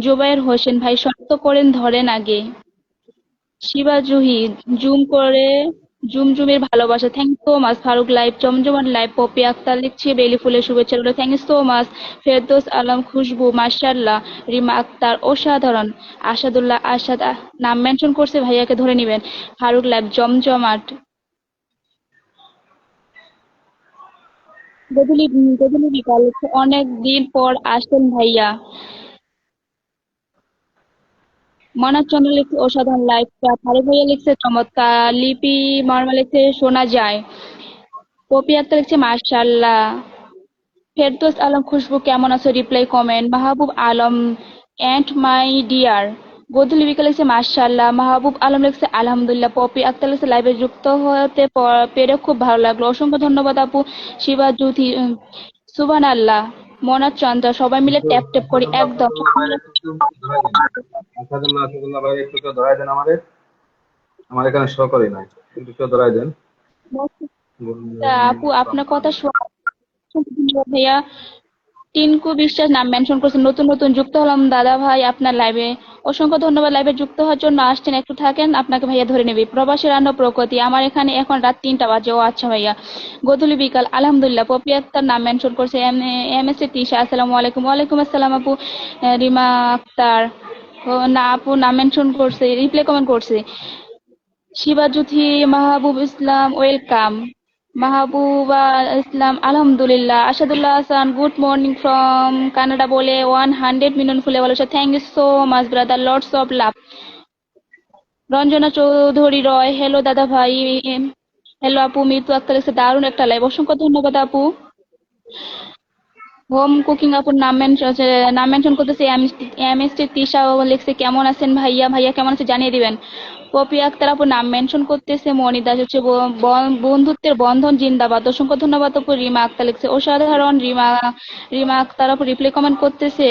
S3: Zubayer Hossain ভাই শক্ত করেন ধরেন আগে। শিবা জুহি জুম করে জুমজুমের ভালোবাসা, thank you so much. Faruk live জমজমান লাইভ, পপি আক্তার লিখছে বেলি ফুলের শুভেচ্ছা রইল, thank you so much. Ferdous Alam Khushbu মাশাআল্লাহ, রিমা আক্তার অসাধারণ, আসাদুল্লাহ আসাদ নাম মেনশন করছে, ভাইয়াকে ধরে নিবেন। ফারুক লাইভ জমজমাট, গধূলি গধূলি বিকাল, অনেক দিন পর আসলেন ভাইয়া। মনার চন্দ্র লিখছে অসাধারণ লাইফটা, ফারুক ভাইয়া লিখছে চমৎকার, লিপি মার্মা লিখছে শোনা যায়, পপি আক্তার লিখছে মার্শাল্লাহ, ফেরদৌস আলম খুশবু কেমন আছো, reply comment, Mahbub Alam and my dear, গধূলি বিকাল লিখছে মার্শাল্লাহ, মাহবুব আলম লিখছে আলহামদুলিল্লাহ, পপি আক্তার লিখছে লাইভে যুক্ত হতে পেরে খুব ভালো লাগলো, অসংখ্য ধন্যবাদ আপু। শিবা জ্যোতি সুবহান আল্লাহ, মনার চন্দ্র, সবাই মিলে
S1: একটু
S3: ট্যাপ ট্যাপ করি
S1: আসাদুল্লাহ
S3: একদম।
S1: আসাদুল্লাহ ভাই একটু কেউ ধরাই দেন। আসাদুল্লাহ ভাই একটু কেউ ধরাই দেন আমাদের। আমার এখানে শো করি নাই, কিন্তু কেউ ধরাই দেন।
S3: আপু আপনার কথা শোনা ভাইয়া। টিনকু বিশ্বাস নাম মেনশন করছেন, নতুন নতুন যুক্ত হলাম দাদা ভাই আপনার লাইভে, অসংখ্য ধন্যবাদ লাইভে যুক্ত হওয়ার জন্য। আসছেন একটু থাকেন, আপনাকে ভাইয়া ধরে নেবে। প্রবাসী রান্না প্রগতি, আমার এখানে এখন রাত 3টা বাজে, ও আচ্ছা ভাইয়া। গধূলি বিকাল আলহামদুলিল্লাহ, পপি আক্তার নাম মেনশন করছে, এম এস এ তিশা আসসালামু আলাইকুম, ওয়ালাইকুম আসসালাম আপু। রিমা আক্তার ও না আপু নাম মেনশন করছে, রিপ্লাই কমেন্ট করছে। শিবাজ্যোতি মাহবুব ইসলাম ওয়েলকাম, মাহবুবা ইসলাম আলহামদুলিল্লাহ, Asadullah Hasan good morning from Canada বলে 100 মিলিয়ন ফুলে ভালোবাসা, thank you so much brother, lots of love. Ranjana Chowdhury Roy hello দাদা ভাই, হ্যালো আপু। মিতু আক্তার এসে দারুণ একটা লাইভ, অসংখ্য ধন্যবাদ আপু। হোম কুকিং আপুর নাম মেনশন করতেছে, এমএসটি তিশা লিখছে কেমন আছেন ভাইয়া, ভাইয়া কেমন আছে জানিয়ে দিবেন। পপি আক্তার আপুর নাম মেনশন করতেছে, মনি দাস হচ্ছে বন্ধুত্বের বন্ধন জিন্দাবাদ, অসংখ্য ধন্যবাদ আপু। রিমা আক্তার লিখছে অসাধারণ, রিমা রিমা আক্তার আপু রিপ্লাই কমেন্ট করতেছে,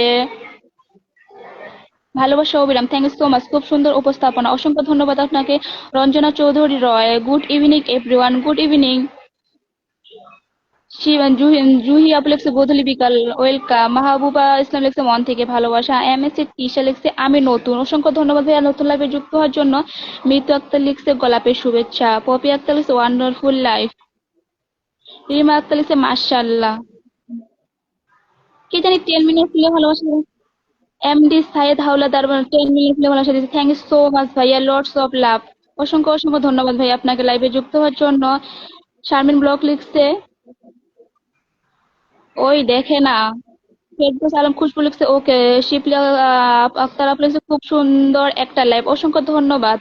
S3: ভালোবাসা অবিরাম, থ্যাংক ইউ সো মাচ, খুব সুন্দর উপস্থাপনা, অসংখ্য ধন্যবাদ আপনাকে। Ranjana Chowdhury Roy, good evening everyone, good evening. Shiban Juhi Juhi আপু লিখছে গোধূলি বিকাল, ওয়েলকাম। মাহবুবা ইসলাম লিখছে মন থেকে ভালোবাসা। এমএসসি তিশা লিখছে আমি নতুন, অসংখ্য ধন্যবাদ ভাইয়া নতুন লাইভে যুক্ত হওয়ার জন্য। মিতু আক্তার লিখছে গোলাপের শুভেচ্ছা। পপি আক্তার লিখছে ওয়ান্ডারফুল লাইফ। রিমা আক্তার লিখছে মাশাআল্লাহ। কি জানি 10 মিনিট হলে ভালোবাসা। MD Saeed Howlader 10 million film ভালোবাসা দিয়েছে, থ্যাংক ইউ সো মাচ ভাইয়া, লর্ডস অফ লাভ। অসংখ্য অসংখ্য ধন্যবাদ ভাই আপনাকে লাইভে যুক্ত হওয়ার জন্য। শারমিন ব্লক লিখছে ওই দেখে না। ফেরদৌস আলম খুশবু লিখছে ওকে। শিপলা আক্তার আপু লিখছে খুব সুন্দর একটা লাইভ, অসংখ্য ধন্যবাদ।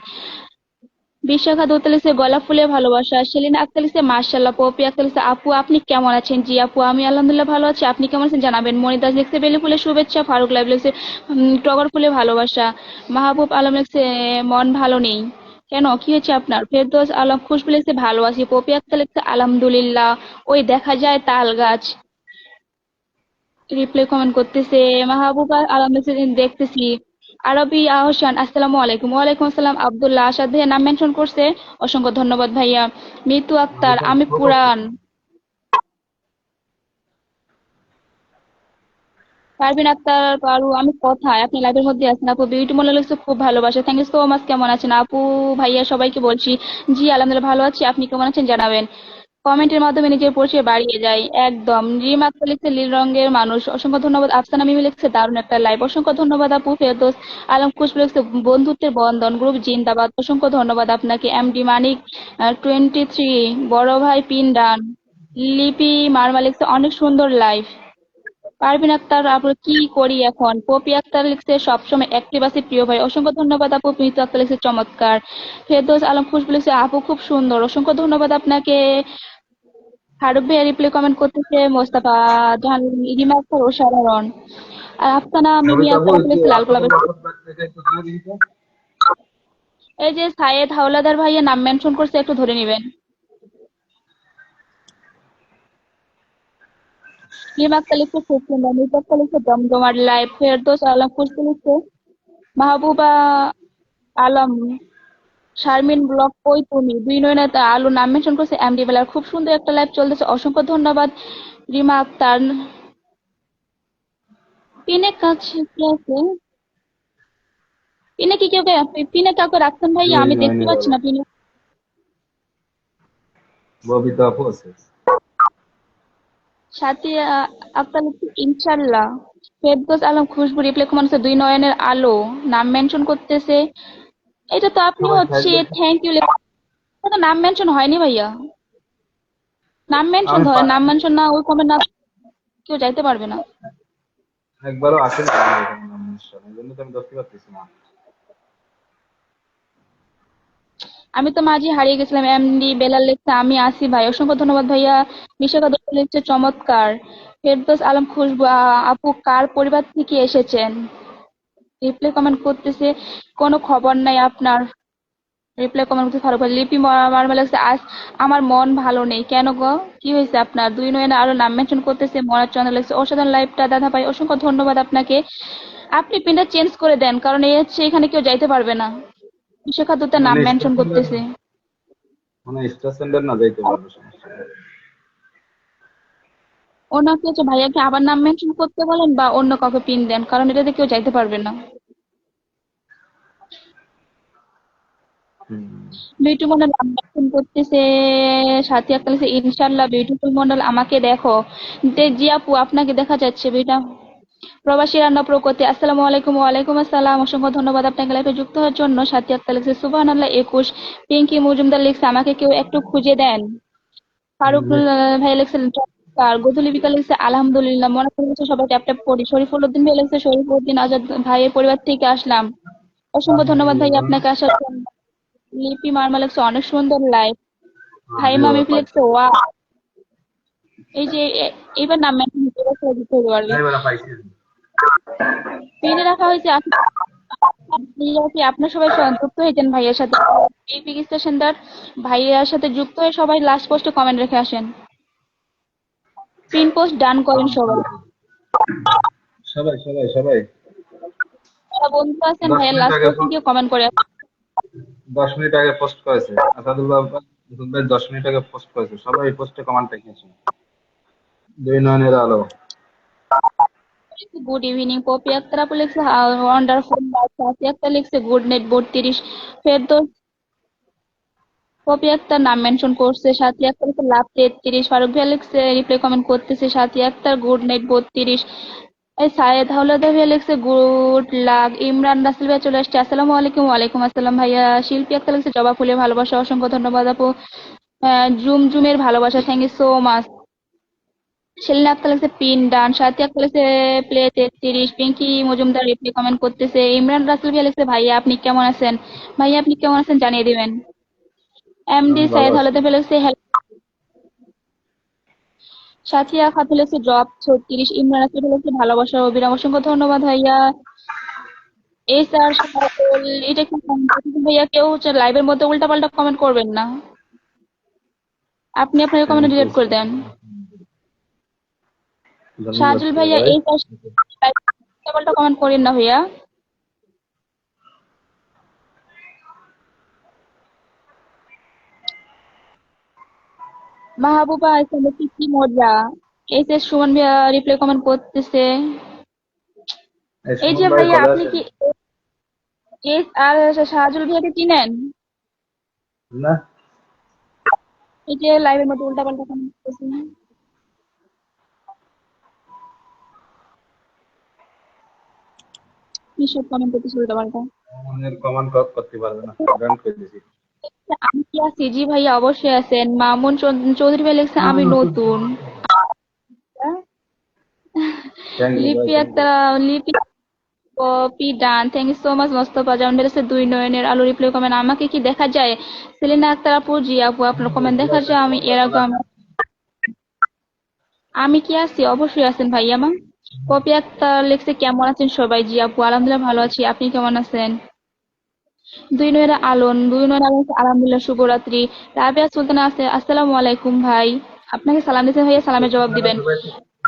S3: বিশাখা দত্ত লিখছে গোলাপ ফুলে ভালোবাসা। সেলিনা আক্তার লিখছে মার্শাল্লাহ। পপি আক্তার লিখছে আপু আপনি কেমন আছেন? জি আপু আমি আলহামদুলিল্লাহ ভালো আছি, আপনি কেমন আছেন জানাবেন। মনিদাস লিখছে বেলি ফুলে শুভেচ্ছা। ফারুক লাইভ লিখছে টগর ফুলে ভালোবাসা। মাহবুব আলম লিখছে মন ভালো নেই কেন, কি হয়েছে আপনার? ফেরদৌস আলম খুশবু লিখছে ভালো আছি। পপি আক্তার লিখছে আলহামদুলিল্লাহ, ওই দেখা যায় তাল গাছ। রিপ্লাই কমেন্ট করতেছে মাহবুবা আলম লিখছে দেখতেছি। আরবি আহসান আসসালামু আলাইকুম। ওয়ালাইকুম আসসালাম। আব্দুল্লাহ আসাদ ভাইয়া নাম মেনশন করছে, অসংখ্য ধন্যবাদ ভাইয়া। মিতু আক্তার আমি পুরান। পারভিন আক্তার পারু আমি কোথায়, আপনি লাইভের মধ্যে আছেন? আপু বিউটি মনে লাগছে খুব ভালোবাসা, থ্যাংক ইউ সো মাচ। কেমন আছেন আপু ভাইয়া সবাইকে বলছি জি আলহামদুলিল্লাহ ভালো আছি, আপনি কেমন আছেন জানাবেন। কমেন্টের মাধ্যমে নিজের পরিচয় বাড়িয়ে যায় একদম। রিম আক্তার লিখছে নীল রঙের মানুষ, অসংখ্য ধন্যবাদ। আফসানা মিমি লিখছে দারুণ একটা লাইভ, অসংখ্য ধন্যবাদ আপু। ফেরদৌস আলম খুশবু লিখছে বন্ধুত্বের বন্ধন গ্রুপ জিন্দাবাদ, অসংখ্য ধন্যবাদ আপনাকে। এমডি মানিক 23 বড় ভাই পিন ডান। লিপি মারমা লিখছে অনেক সুন্দর লাইভ। পারভিন আক্তার আপু কি করি এখন। পপি আক্তার লিখছে সবসময় অ্যাক্টিভ আছি প্রিয় ভাই, অসংখ্য ধন্যবাদ আপু। মিতু আক্তার লিখছে চমৎকার। ফেরদৌস আলম খুশবু লিখছে আপু খুব সুন্দর, অসংখ্য ধন্যবাদ আপনাকে। ফারুক ভাইয়া রিপ্লাই কমেন্ট করতেছে মোস্তফা জাহান। রিমা আক্তার অসাধারণ। আর আফসানা মিমি আক্তার আপু লিখছে লাল গোলাপের। এই যে সাইয়েদ হাওলাদার ভাইয়া নাম মেনশন করছে, একটু ধরে নিবেন। রিমা আক্তার লিখছে খুব সুন্দর। মিতু আক্তার লিখছে জমজমার লাইভ। ফেরদৌস আলম খুশবু লিখছে মাহবুবা আলম। শারমিন ব্লক কই তুমি, দুই নয়নাতে আলু নাম মেনশন করছে। এমডি বেলার খুব সুন্দর একটা লাইভ চলতেছে, অসংখ্য ধন্যবাদ। রিমা আক্তার পিনে কাছে কি আছে? পিনে কি কেউ পিনে কাউকে রাখছেন ভাই, আমি দেখতে পাচ্ছি না পিনে।
S1: ববিতা আপু আছে।
S3: সাথে আক্তার লিখছে ইনশাল্লাহ। ফেরদৌস আলম খুশবু রিপ্লাই কমেন্ট দুই নয়নের আলো নাম মেনশন করতেছে। এটা তো আপনি
S1: সবাই
S3: হচ্ছে
S1: থাকবে।
S3: থ্যাংক ইউ তো নাম মেনশন হয়নি ভাইয়া। নাম মেনশন
S1: আমি
S3: ধরে, নাম মেনশন না ওই কমেন্ট না কেউ যাইতে পারবে না।
S1: একবারও আসেনি আমার এখানে নাম নিশ্চয়, এই জন্য তো আমি ধরতে পারতেছি না।
S3: আমি তো মাঝে হারিয়ে গেছিলাম। এমডি বেলাল লিখছে আমি আসি ভাই, অসংখ্য ধন্যবাদ ভাইয়া। বিশাখা দত্ত লিখছে চমৎকার। ফেরদৌস আলম খুশবু আপু কার পরিবার থেকে এসেছেন? রিপ্লাই কমেন্ট করতেছে কোনো খবর নাই আপনার। রিপ্লাই কমেন্ট করতে ফারুক ভাই। লিপি মারমা লিখছে আজ আমার মন ভালো নেই কেন গো, কি হয়েছে আপনার? দুই নয়নে আরো নাম মেনশন করতেছে। মনার চন্দ্র লিখছে অসাধারণ লাইভটা দাদা ভাই, অসংখ্য ধন্যবাদ আপনাকে। আপনি পিনটা চেঞ্জ করে দেন, কারণ এই হচ্ছে এখানে কেউ যাইতে পারবে না। বিশাখা দত্তের নাম
S1: মানে
S3: মেনশন করতেছে।
S1: স্টার সেন্টার না যাইতে পারবে, সমস্যা নেই।
S3: ওনাকে হচ্ছে ভাইয়াকে আবার নাম মেনশন করতে বলেন বা অন্য কাউকে পিন দেন, কারণ এটাতে কেউ যাইতে পারবে না।
S1: হুম।
S3: বিউটি মন্ডল নাম মেনশন করতেছে। সাথী আক্তার লিখছে ইনশাল্লাহ বিউটিফুল মন্ডল আমাকে দেখো। জি আপু আপনাকে দেখা যাচ্ছে বেটা। প্রবাসী রান্না প্রগতি আসসালামু আলাইকুম। ওয়ালাইকুম আসসালাম, অসংখ্য ধন্যবাদ আপনাকে লাইভে যুক্ত হওয়ার জন্য। সাথী আক্তার লিখছে সুবহানাল্লাহ 21। পিঙ্কি মজুমদার লিখছে আমাকে কেউ একটু খুঁজে দেন। ফারুক ভাই লিখছেন চমৎকার। গোধূলি বিকাল লিখছে আলহামদুলিল্লাহ। মনে করছে সবাই ট্যাপ ট্যাপ করি। শরীফুল উদ্দিন ভাই লিখছে শরীফ উদ্দিন আজাদ ভাইয়ের পরিবার থেকে আসলাম, অসংখ্য ধন্যবাদ ভাই আপনাকে আসার জন্য। লিপি মার্মা লিখছে অনেক সুন্দর লাইভ। ভাই মামি লিখছে ওয়া। এই যে এবার নাম মেনশন দিতে পারবে। পেনে রাখা হয়েছে আপনার সবাই যুক্ত হয়েছেন ভাইয়ের সাথে। এই পিক স্টেশনদার ভাইয়ার সাথে যুক্ত হয়ে সবাই লাস্ট পোস্টে কমেন্ট রেখে আসেন। পিন পোস্ট ডান করেন সবাই।
S1: সবাই সবাই সবাই
S3: যারা বন্ধু আছেন
S1: 10
S3: ভাইয়া
S1: মিনিট
S3: লাস্ট
S1: আগে
S3: পোস্টে গিয়ে কমেন্ট করে
S1: 10 মিনিট আগে পোস্ট করেছে আসাদুল্লাহ ভাই 10 মিনিট আগে পোস্ট করেছে, সবাই এই পোস্টে কমেন্ট রেখেছে। দুই নয়নের আলো।
S3: Good evening. পপি আক্তার আপু লিখছে ওয়ান্ডারফুল। সাথী আক্তার লিখছে গুড নাইট 32। ফেরদৌস পপি আক্তার নাম মেনশন করছে। সাথী আক্তার লিখছে লাভ 33। ফারুক ভাইয়া লিখছে রিপ্লাই কমেন্ট করতেছে। সাথী আক্তার গুড নাইট 32। এই সায়েদ হাওলাদার ভাইয়া লিখছে গুড লাক। ইমরান রাসেল ভাইয়া চলে আসছে, আসসালামু আলাইকুম। ওয়ালাইকুম আসসালাম ভাইয়া। শিল্পী আক্তার লিখছে জবা ফুলের ভালোবাসা, অসংখ্য ধন্যবাদ আপু। জুম জুমের ভালোবাসা, thank you so much. Selina Akter লিখছে পিন ডান। সাথী আক্তার লিখছে play 33। Pinki Majumdar reply comment করতেছে। ইমরান রাসেল ভাইয়া লিখছে ভাইয়া আপনি কেমন আছেন? ভাইয়া আপনি কেমন আছেন জানিয়ে দিবেন। এমডি
S1: আমি ভালো
S3: সাইদ
S1: আছি।
S3: হাওলাদার ভাইয়া লিখছে হ্যালো। সাথিয়া খাতুন লিখছে জব 36। ইমরান রাসেল ভাইয়া লিখছে ভালোবাসা অবিরাম, অসংখ্য ধন্যবাদ ভাইয়া। এই স্যার সকল এটা কি comment করতেছেন ভাইয়া? কেউ হচ্ছে লাইভের মধ্যে উল্টাপাল্টা কমেন্ট করবেন না, আপনি আপনার কমেন্ট
S1: থ্যাংক ইউ
S3: ডিলিট করে দেন।
S1: ধন্যবাদ
S3: শাহজুল
S1: প্রিয়
S3: ভাইয়া
S1: ভাই।
S3: এই স্যার উল্টাপাল্টা কমেন্ট করেন না ভাইয়া। মাহবুবা ইসলাম লিখছে কি মজা। এস এস সুমন ভাইয়া রিপ্লাই কমেন্ট করতেছে।
S1: এই
S3: এই
S1: সুমন
S3: যে
S1: ভাই
S3: ভাইয়া
S1: কলে
S3: আপনি
S1: আসেন?
S3: কি এস আর শাহজুল ভাইয়াকে চিনেন?
S1: না।
S3: এই যে লাইভের মধ্যে উল্টাপাল্টা কমেন্ট করতেছেন, কি সব কমেন্ট করতেছে উল্টাপাল্টা।
S1: মনের কমান্ড করতে পারবে না, ব্যান করে দিয়েছি।
S3: আমি কি আছি? জি ভাইয়া অবশ্যই আছেন। মামুন চৌধুরী ভাই লিখছে আমি নতুন।
S1: থ্যাংক ইউ ভাই,
S3: লিপি
S1: থ্যাংক
S3: একটা
S1: you.
S3: Lipi copy done, thank you so much. Mostafa Zaman বেরেছে দুই নয়নের আলো রিপ্লাই কমেন্ট। আমাকে কি দেখা যায়? সেলিনা আক্তার আপু জি আপু আপনার কমেন্ট দেখা যায়। আমি এর আগে আমি কি আছি? অবশ্যই আছেন ভাইয়া মা। কপি আক্তার লিখছে কেমন আছেন সবাই? জি আপু আলহামদুলিল্লাহ ভালো আছি, আপনি কেমন আছেন? দুই নয়নের আলন আলহামদুলিল্লাহ শুভরাত্রি। রাবিয়া সুলতানা আছে আসসালামু আলাইকুম ভাই। আপনাকে সালাম দিতে ভাইয়া, সালামের জবাব দিবেন।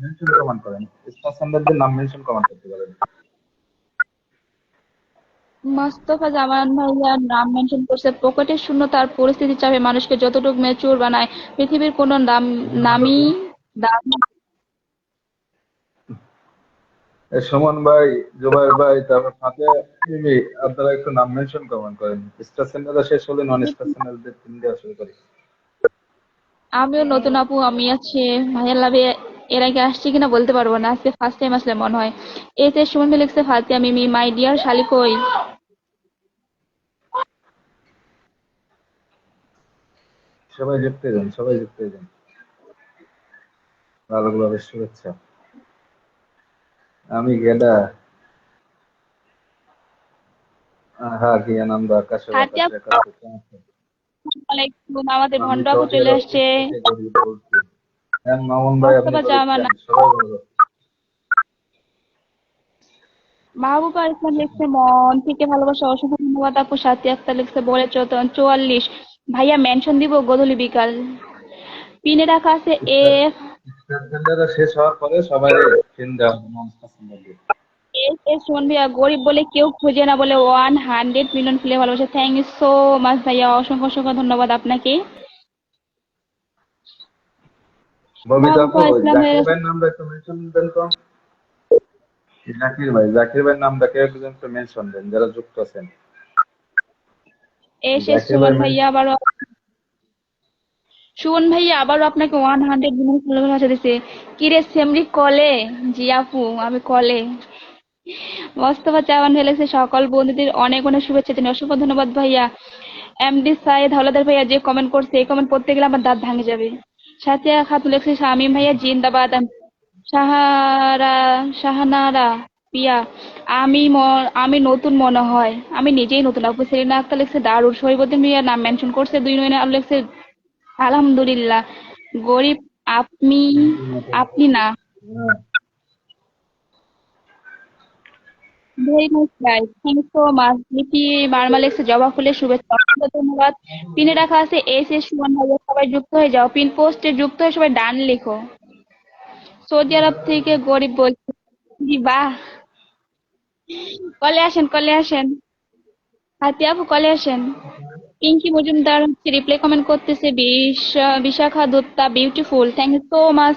S1: মেনশন কমান্ড করেন, স্টার সেন্ডারদের নাম মেনশন কমান্ড করতে পারেন।
S3: মোস্তফা জামান ভাইয়া নাম মেনশন করছে পকেটের শূন্যতার পরিস্থিতি চাপে মানুষকে যতটুকু ম্যাচিউর বানায় পৃথিবীর কোনো নামই দাম।
S1: এই সুমন ভাই, জুবাইর ভাই, তারপর সাথে মিমি, আপনারা একটু নাম মেনশন কমান্ড করেন। স্টার সেন্ডাররা শেষ হলে নন স্টার সেন্ডারদের পিন দেওয়া শুরু করি।
S3: আমিও নতুন আপু, আমি আছি ভাইয়া লাভে। এর আগে আসছি কিনা বলতে পারবো না, আজকে ফার্স্ট টাইম আসলে মনে হয়। এতে সুমন ভাই লিখছে ফাতিয়া মিমি মাই ডিয়ার শালি কই?
S1: সবাই যুক্ত হয়ে যান, সবাই যুক্ত হয়ে যান। ভালোভাবে শুভেচ্ছা। আমি গেডা। হ্যাঁ, কি আনন্দ আকাশে
S3: ফাতিয়া
S1: বাতাসে আকাশে।
S3: আলাইকুম, আমাদের
S1: আমি
S3: ভন্ড আপু
S1: তোদের
S3: চলে আসছে।
S1: অফিস থেকে গরিব বলছি। হ্যাঁ মামুন ভাই, আপনি
S3: মোস্তফা জামান,
S1: বলেছেন সবাই ভালো।
S3: মাহবুবা ইসলাম লিখছে মন থেকে ভালোবাসা, অসংখ্য ধন্যবাদ আপু। সাথী আক্তার লিখছে বলে 44। ভাইয়া মেনশন দিব গধূলি বিকাল। পিনে রাখা আছে এ
S1: স্টার সেন্ডাররা শেষ হওয়ার পরে সবাই পিন দেওয়া হবে নন স্টার সেন্ডারদের।
S3: এস এস সুমন ভাইয়া গরিব বলে কেউ খুঁজে না বলে 100 মিলিয়ন ফিলে ভালোবাসা, থ্যাংক ইউ সো মাচ ভাইয়া, অসংখ্য অসংখ্য ধন্যবাদ আপনাকে।
S1: ববিতা আপু,
S3: মাহবুবা ইসলাম
S1: জাকির
S3: ভাইয়া
S1: ভাইয়ের নামটা একটু মেনশন দেন তো। জাকির ভাই, জাকির ভাইয়ের নামটা কেউ একজন একটু মেনশন দেন যারা যুক্ত আছেন।
S3: এস এস
S1: জাকির ভাই
S3: সুমন ভাইয়া আবারও সুমন ভাইয়া আবারও আপনাকে 100 মিলিয়ন ফিলে ভালোবাসা দিছে। কিরে সেমরি কলে? জি আপু আমি কলে। মোস্তফা চাওয়ান ভাই লিখছে সকল বন্ধুদের অনেক অনেক শুভেচ্ছা জানাই, অসংখ্য ধন্যবাদ ভাইয়া। এমডি সাইদ হাওলাদার ভাইয়া যে কমেন্ট করছে এই কমেন্ট পড়তে গেলে আমার দাঁত ভাঙে যাবে। সাথিয়া খাতুন লিখছে শামীম ভাইয়া জিন্দাবাদ। সাহারা শাহানারা পিয়া আমি নতুন মনে হয়, আমি নিজেই নতুন আপু। সেলিনা আক্তার লিখছে দারুণ। শহীবুদ্দিন ভাইয়া নাম মেনশন করছে দুই নয়নে আলো লিখছে আলহামদুলিল্লাহ গরিব। আপনি আপনি না।
S1: হ্যাঁ,
S3: very nice guys, thank so much. লিপি বার্মা লিখছে জবা ফুলের শুভেচ্ছা, অসংখ্য ধন্যবাদ। পিনে রাখা আছে এস এস সুমন ভাইয়া, সবাই যুক্ত হয়ে যাও। পিন পোস্টে যুক্ত হয়ে সবাই ডান লিখো। সৌদি আরব থেকে গরিব বলছে জি বাহ। কলে আসেন, কলে আসেন। হাতি আপু কলে আসেন। পিঙ্কি মজুমদার হচ্ছে রিপ্লাই কমেন্ট করতেছে, Bishakha Datta beautiful, thank you so much.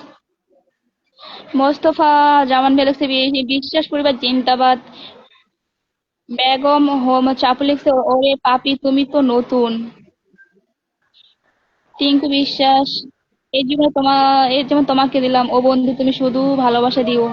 S3: Mostafa Zaman লিখছে বিশ্বাস পরিবার জিন্দাবাদ। বেগম হোম চাপু লিখছে ওরে পাপি তুমি তো নতুন। টিঙ্কু বিশ্বাস এই যেমন তোমাকে দিলাম ও বন্ধু তুমি শুধু ভালোবাসা দিও।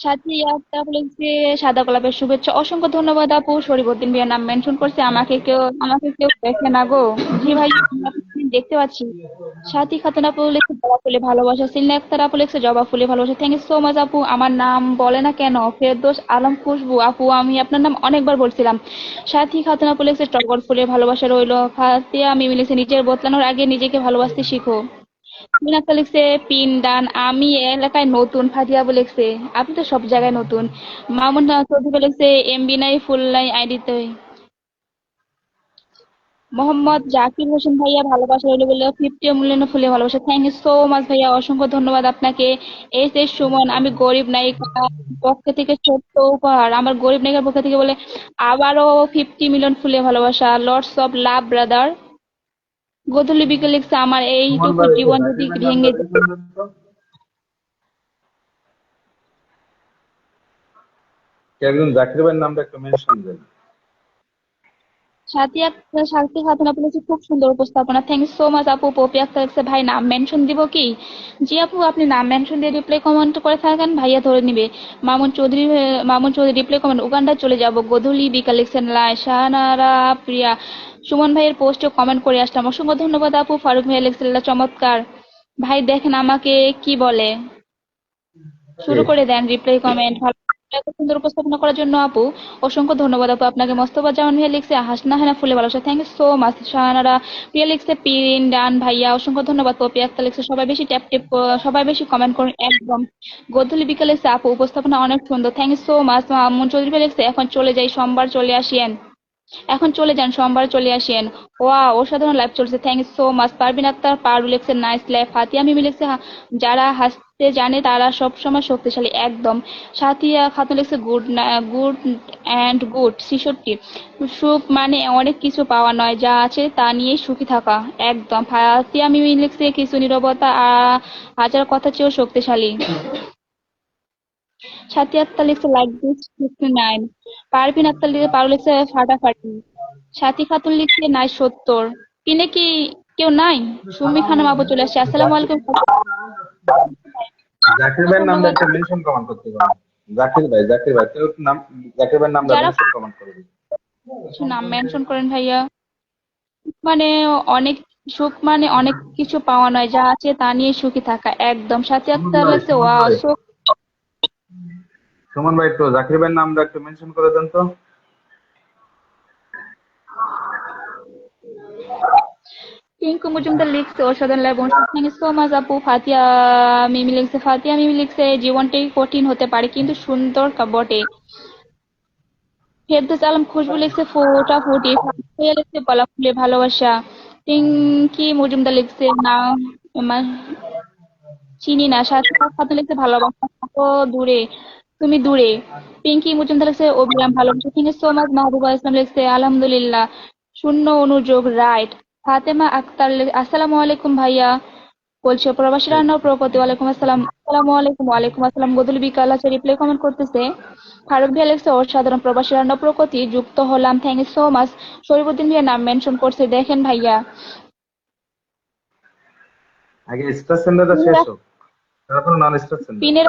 S3: সাথী আক্তার বলেছে সাদা গোলাপের শুভেচ্ছা, অসংখ্য ধন্যবাদ আপু। শরীফউদ্দিন ভাইয়ের নাম মেনশন করছে, আমাকে কেউ দেখে না গো। জি ভাই, আমরা প্রতিদিন দেখতে পাচ্ছি। সাথী খাতুন আপু লিখছে জবা ফুলে ভালোবাসা, সিলনা আক্তার আপু লিখছে জবা ফুলে ভালোবাসা, থ্যাংক ইউ সো মাচ আপু। আমার নাম বলে না কেন? ফেরদৌস আলম খুশবু আপু, আমি আপনার নাম অনেকবার বলছিলাম। সাথী খাতুন আপু লিখছে টগর ফুলে ভালোবাসা রইলো। ফাতিয়া আমি লিখছে নিজের বদলানোর আগে নিজেকে ভালোবাসতে শিখো। মিনাক্কা লিখছে পিন ডান, আমি এ এলাকায় নতুন। ফাতিয়া লিখছে আপনি তো সব জায়গায় নতুন। মামুন চৌধুরী লিখছে এমবি নাই ফুল নাই আইডিতে। মোহাম্মদ জাকির হোসেন ভাইয়া ভালোবাসা রইল বলে 50 মূল্যায়ন ফুলে ভালোবাসা, থ্যাংক ইউ সো মাচ ভাইয়া, অসংখ্য ধন্যবাদ আপনাকে। এস সুমন আমি গরিব নায়িকা পক্ষ থেকে ছোট্ট উপহার, আমার গরিব নায়িকার পক্ষ থেকে বলে আবারও 50 মিলিয়ন ফুলে ভালোবাসা, লর্ডস অফ লাভ ব্রাদার। গোধূলি বিকেল লিখছে আমার
S1: সুমন
S3: এইটুকু
S1: ভাই একটু
S3: জীবন যদি
S1: জাকির ভাইয়ের নামটা
S3: ভেঙে যায়।
S1: মেনশন দেন তো। কে একজন জাকির ভাইয়ের নামটা একটু মেনশন দেন।
S3: সাথী খাতুন আপু বলেছে খুব সুন্দর উপস্থাপনা, থ্যাংক ইউ সো মাচ আপু। পপি আক্তার লিখছে ভাই নাম মেনশন দিব কি? জি আপু, আপনি নাম মেনশন দিয়ে রিপ্লাই কমেন্ট করে থাকেন, ভাইয়া ধরে নিবে। Mamun Chowdhury reply comment Uganda চলে যাব গোধূলি বিকাল লিখছেন শাহানারা প্রিয়া। সুমন ভাইয়ের পোস্টে কমেন্ট করে আসলাম, অসংখ্য ধন্যবাদ আপু। ফারুক ভাইয়া লিখছেন চমৎকার। ভাই দেখেন আমাকে কি বলে,
S1: কে?
S3: শুরু করে দেন রিপ্লাই কমেন্ট। ভালো, এত সুন্দর উপস্থাপনা করার জন্য আপু অসংখ্য ধন্যবাদ আপু আপনাকে। মোস্তফা জামান ভাইয়া লিখছে হাসনা হেনা ফুলে ভালোবাসা, thank you so much. Shahanara Priya লিখছে পিন ডান ভাইয়া, অসংখ্য ধন্যবাদ। পপি আক্তার লিখছে সবাই বেশি ট্যাপ টেপ সবাই বেশি কমেন্ট করুন একদম। গোধূলি বিকাল লিখছে আপু উপস্থাপনা অনেক সুন্দর, thank you so much. Mamun Chowdhury ভাই লিখছে এখন চলে যাই সোমবার চলে আসিয়েন, এখন চলে যান সোমবার চলে আসেন। ওয়া অসাধারণ লাইভ চলছে, thank you so much. Parvin Akter Paru লিখছে নাইস লাইভ। ফাতিয়া মিমি লিখছে যারা হাসতে জানে তারা সব সময় শক্তিশালী একদম। সাথিয়া খাতুন লিখছে গুড অ্যান্ড গুড 66। সুখ মানে অনেক কিছু পাওয়া নয়, যা আছে তা নিয়েই সুখী থাকা একদম। ফাতিয়া মিমি লিখছে কিছু নীরবতা হাজার কথা চেয়েও শক্তিশালী। সাথী আক্তার লিখছে লাইক দিস 59। পারভিন আক্তার লিখছে পারু লিখছে ফাটাফাটি। সাথী খাতুন লিখছে নাই 70। কিনে কি কেউ নাই? সুমি খানম আপু চলে আসছে, আসসালামু
S1: জাকির
S3: আলাইকুম।
S1: জাকির ভাইয়ের নামটা
S3: ধন্যবাদ।
S1: একটা মেনশন কমেন্ট করতে পারেন। জাকির ভাই কেউ একটু নাম জাকির ভাইয়ের নামটা
S3: যারা
S1: মেনশন কমেন্ট করে দিন।
S3: কিছু নাম মেনশন করেন ভাইয়া। মানে অনেক সুখ মানে অনেক কিছু পাওয়া নয়, যা আছে তা নিয়ে সুখী থাকা একদম। সাথী
S1: সুমন
S3: আক্তার
S1: ভাই
S3: লিখছে
S1: সুমন
S3: ওয়াও
S1: ভাই
S3: সো।
S1: সুমন ভাই একটু জাকির ভাইয়ের নামটা একটু মেনশন করে দেন তো।
S3: টিঙ্কু মজুমদার লিখছে অসাধারণ লাইভ অনুষ্ঠান, থ্যাংক ইউ সো মাচ আপু। ফাতিয়া মিমি লিখছে জীবনটাই কঠিন হতে পারে কিন্তু সুন্দর বটে। ফেরদৌস আলম খুশবু লিখছে ফুটি। ফাতিয়া লিখছে গোলাপ ফুলে ভালোবাসা। পিঙ্কি মজুমদার লিখছে না চিনি না। সাথে খাতুন লিখছে ভালোবাসা থাকো দূরে, তুমি দূরে। পিঙ্কি মজুমদার লিখছে অবিরাম ভালোবাসা, thank you so much. Mahbuba Islam লিখছে আলহামদুলিল্লাহ শূন্য অনুযোগ রাইট। ফাতেমা আক্তার আসসালামু আলাইকুম ভাইয়া বলছে প্রবাসী রান্না প্রগতি, ওয়ালাইকুম আসসালাম। আসসালামু আলাইকুম। ওয়ালাইকুম আসসালাম। গোধূলি বিকাল আছে রিপ্লাই কমেন্ট করতেছে। ফারুক ভাইয়া লিখছে অসাধারণ প্রবাসী রান্না প্রগতি যুক্ত হলাম, thank you so much. Sharifuddin ভাইয়া নাম মেনশন করছে দেখেন ভাইয়া।
S1: আগে স্টার সেন্টারটা শেষ হোক, তারপর নন স্টার সেন্টার।
S3: পিনের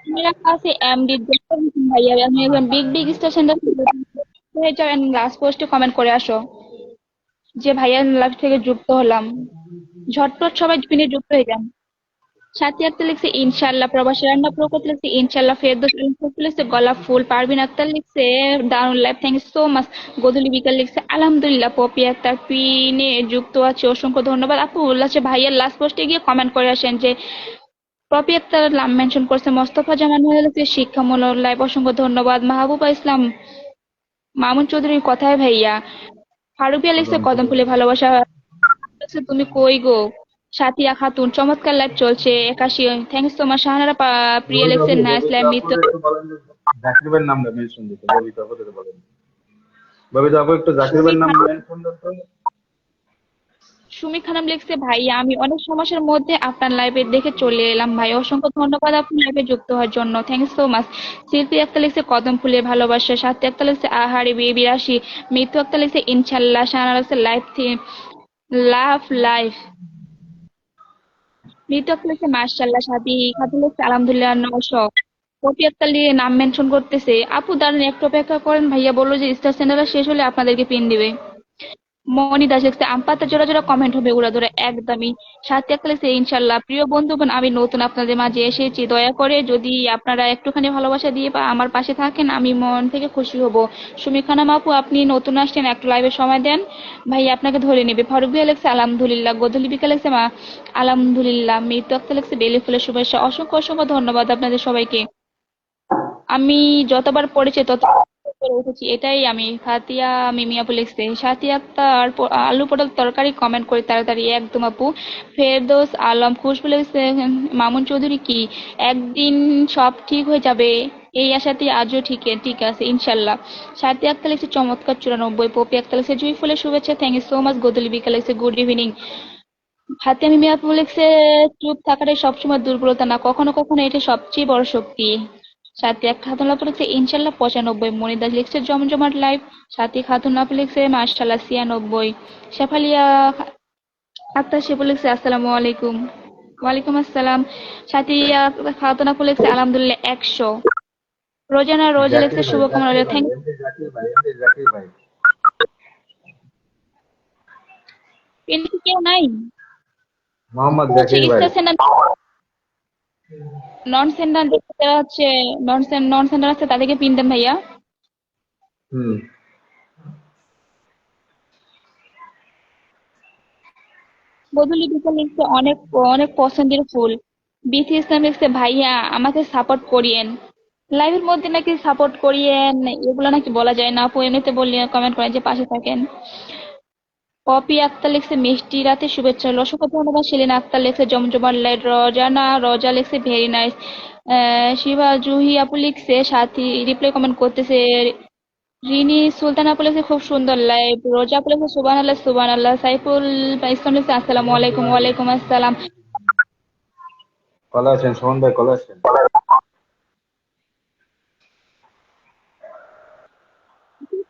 S3: मेरा पास এমডি ভাইয়া, আমি একজন বিগ বিগ স্টেশন হয়ে যাও এন্ড লাস্ট পোস্টে কমেন্ট করে আসো যে ভাইয়া লাইভ থেকে যুক্ত হলাম। ঝটপট সবাই পিনে যুক্ত হয়ে যান। সাথী আক্তার লিখছে ইনশাল্লাহ। প্রবাসী রান্না প্রকট লিখছে ইনশাল্লাহ। ফেরদৌস আলম খুশবু লিখছে গোলাপ ফুল। পারভিন আক্তার লিখছে দারুন live, thank you so much. গোধূলি বিকাল লিখছে আলহামদুলিল্লাহ। পপি আক্তার পিনে যুক্ত আছে, অসংখ্য ধন্যবাদ আপু। উল্লাসে ভাইয়ার লাস্ট পোস্টে গিয়ে কমেন্ট করে আসেন যে পপি আক্তার নাম মেনশন করছে। মোস্তফা জামান হয়েছে শিক্ষামূলক লাইভ, অসংখ্য ধন্যবাদ। মাহবুবা ইসলাম মামুন চৌধুরীর কথায় ভাইয়া। ফারুক ভাইয়া লিখছে কদম ফুলে ভালোবাসা। বলছে তুমি কই গো? সাথিয়া খাতুন চমৎকার লাইভ চলছে 81। Thank you so much. Shahanara Priya
S1: Babita
S3: লেখছে
S1: আপু,
S3: নাইস
S1: ববিতা
S3: লাইভ
S1: আপুর
S3: মিত্র।
S1: একটু বলেন যে জাকির ভাইয়ের নামটা মেনশন দিতে। ববিতা আপু থেকে বলেন। ববিতা আপু একটু জাকির
S3: সুমি
S1: ভাইয়ের নাম
S3: খান
S1: মেনশন দিন তো।
S3: সুমি খানম লিখছে ভাইয়া আমি অনেক সমস্যার মধ্যে আপনার লাইভে দেখে চলে এলাম ভাই, অসংখ্য ধন্যবাদ আপনি লাইভে যুক্ত হওয়ার জন্য, থ্যাংক ইউ সো মাচ। শিল্পী একটা লিখছে কদম ফুলের ভালোবাসা, সাথী একটা লিখছে আহারে বিরাশি, মৃত্যু একটা লিখছে ইনশাল্লাহ, শাহানা লিখছে লাইফ থিম লাভ লাইফ, মৃত্যু একটা লিখছে মার্শাল্লাহ, সাথী খাতুন লিখছে আলহামদুলিল্লাহ 900। কপি একটা লিয়ে নাম মেনশন করতেছে। আপু দাঁড়ান একটু অপেক্ষা করেন, ভাইয়া বললো যে স্টার চ্যানেলটা শেষ হলে আপনাদেরকে পিন দিবে। মনি দাস লিখছে আমপাতা জোড়া জোড়া কমেন্ট হবে উড়া ধরে একদমই। সাথে একটা লিখছে ইনশাল্লাহ। প্রিয় বন্ধুগণ আমি নতুন আপনাদের মাঝে এসেছি, দয়া করে যদি আপনারা একটুখানি ভালোবাসা দিয়ে বা আমার পাশে থাকেন আমি মন থেকে খুশি হব। সুমি খানাম আপু আপনি নতুন আসছেন, একটু লাইভে সময় দেন, ভাই আপনাকে ধরে নেবে। ফারুক ভাই লিখছে আলহামদুলিল্লাহ। গধূলি বিকাল লিখছে মা আলহামদুলিল্লাহ। মৃত্যু আক্তার লিখছে বেলি ফুলের শুভেচ্ছা। অসংখ্য অসংখ্য ধন্যবাদ আপনাদের সবাইকে। আমি যতবার পড়েছি তত করে উঠেছি, এটাই আমি। ফাতিয়া মিমি আপু লিখছে সাথী আক্তার আলু পটল তরকারি কমেন্ট করে তাড়াতাড়ি একদম আপু। ফেরদৌস আলম খুশবু লিখছে মামুন চৌধুরী কি একদিন সব ঠিক হয়ে যাবে এই আশাতে আজও ঠিক আছে ইনশাল্লাহ। সাথী আক্তার লিখছে চমৎকার 94। পপি আক্তার লিখছে জুই ফুলের শুভেচ্ছা, থ্যাংক ইউ সো মাচ। গদুলি বিকাল লিখছে গুড ইভিনিং। ফাতিয়া মিমি আপু লিখছে চুপ থাকাটাই সবসময় দুর্বলতা না, কখনো কখনো এটা সবচেয়ে বড় শক্তি। সাথী খাতুন আপু লিখছে ইনশাল্লাহ 95। মনিদাস লিখছে জমজমাট লাইভ। সাথী খাতুন আপু লিখছে মার্শাল্লাহ 96। শেফালিয়া আক্তার শিপু লিখছে আসসালামু আলাইকুম। ওয়ালাইকুম আসসালাম। সাথী খাতুন আপু লিখছে আলহামদুলিল্লাহ 100। রোজা
S1: জাকির
S3: লিখছে
S1: ভাই,
S3: শুভকামনা
S1: জাকির
S3: রইলো,
S1: ভাই,
S3: থ্যাংক
S1: এমনি জাকির ভাই, এমনি জাকির ভাই।
S3: ইউ। কেউ নাই
S1: মোহাম্মদ
S3: হচ্ছে
S1: জাকির ভাই।
S3: স্টার সেন্টার নন সেন্টার যারা হচ্ছে নন সেন্টার আছে তাদেরকে পিন দেন ভাইয়া।
S1: হুম।
S3: বদলি বিকাল লিখছে অনেক অনেক পছন্দের ফুল। বিথি ইসলাম লিখছে ভাইয়া আমাকে সাপোর্ট করিয়েন, লাইভের মধ্যে নাকি সাপোর্ট করিয়েন এগুলো নাকি বলা যায় না আপু, এমনিতে বললে কমেন্ট করেন যে পাশে থাকেন। পপি আক্তার লিখছে মিষ্টি রাতে শুভেচ্ছা হলো, অসংখ্য ধন্যবাদ। সেলিনা আক্তার লিখছে জমজমার লাইট। রোজা লিখছে ভেরি নাইস। শিবা জুহি আপু লিখছে সাথী রিপ্লাই কমেন্ট করতেছে। রিনি সুলতান আপু লিখছে খুব সুন্দর লাইভ। রোজা আপু লিখছে সুবান আল্লাহ। সাইফুল ইসলাম লিখছে আসসালামু আলাইকুম। ওয়ালাইকুম আসসালাম।
S1: কলা আছেন সুমন ভাই, কলা আছেন।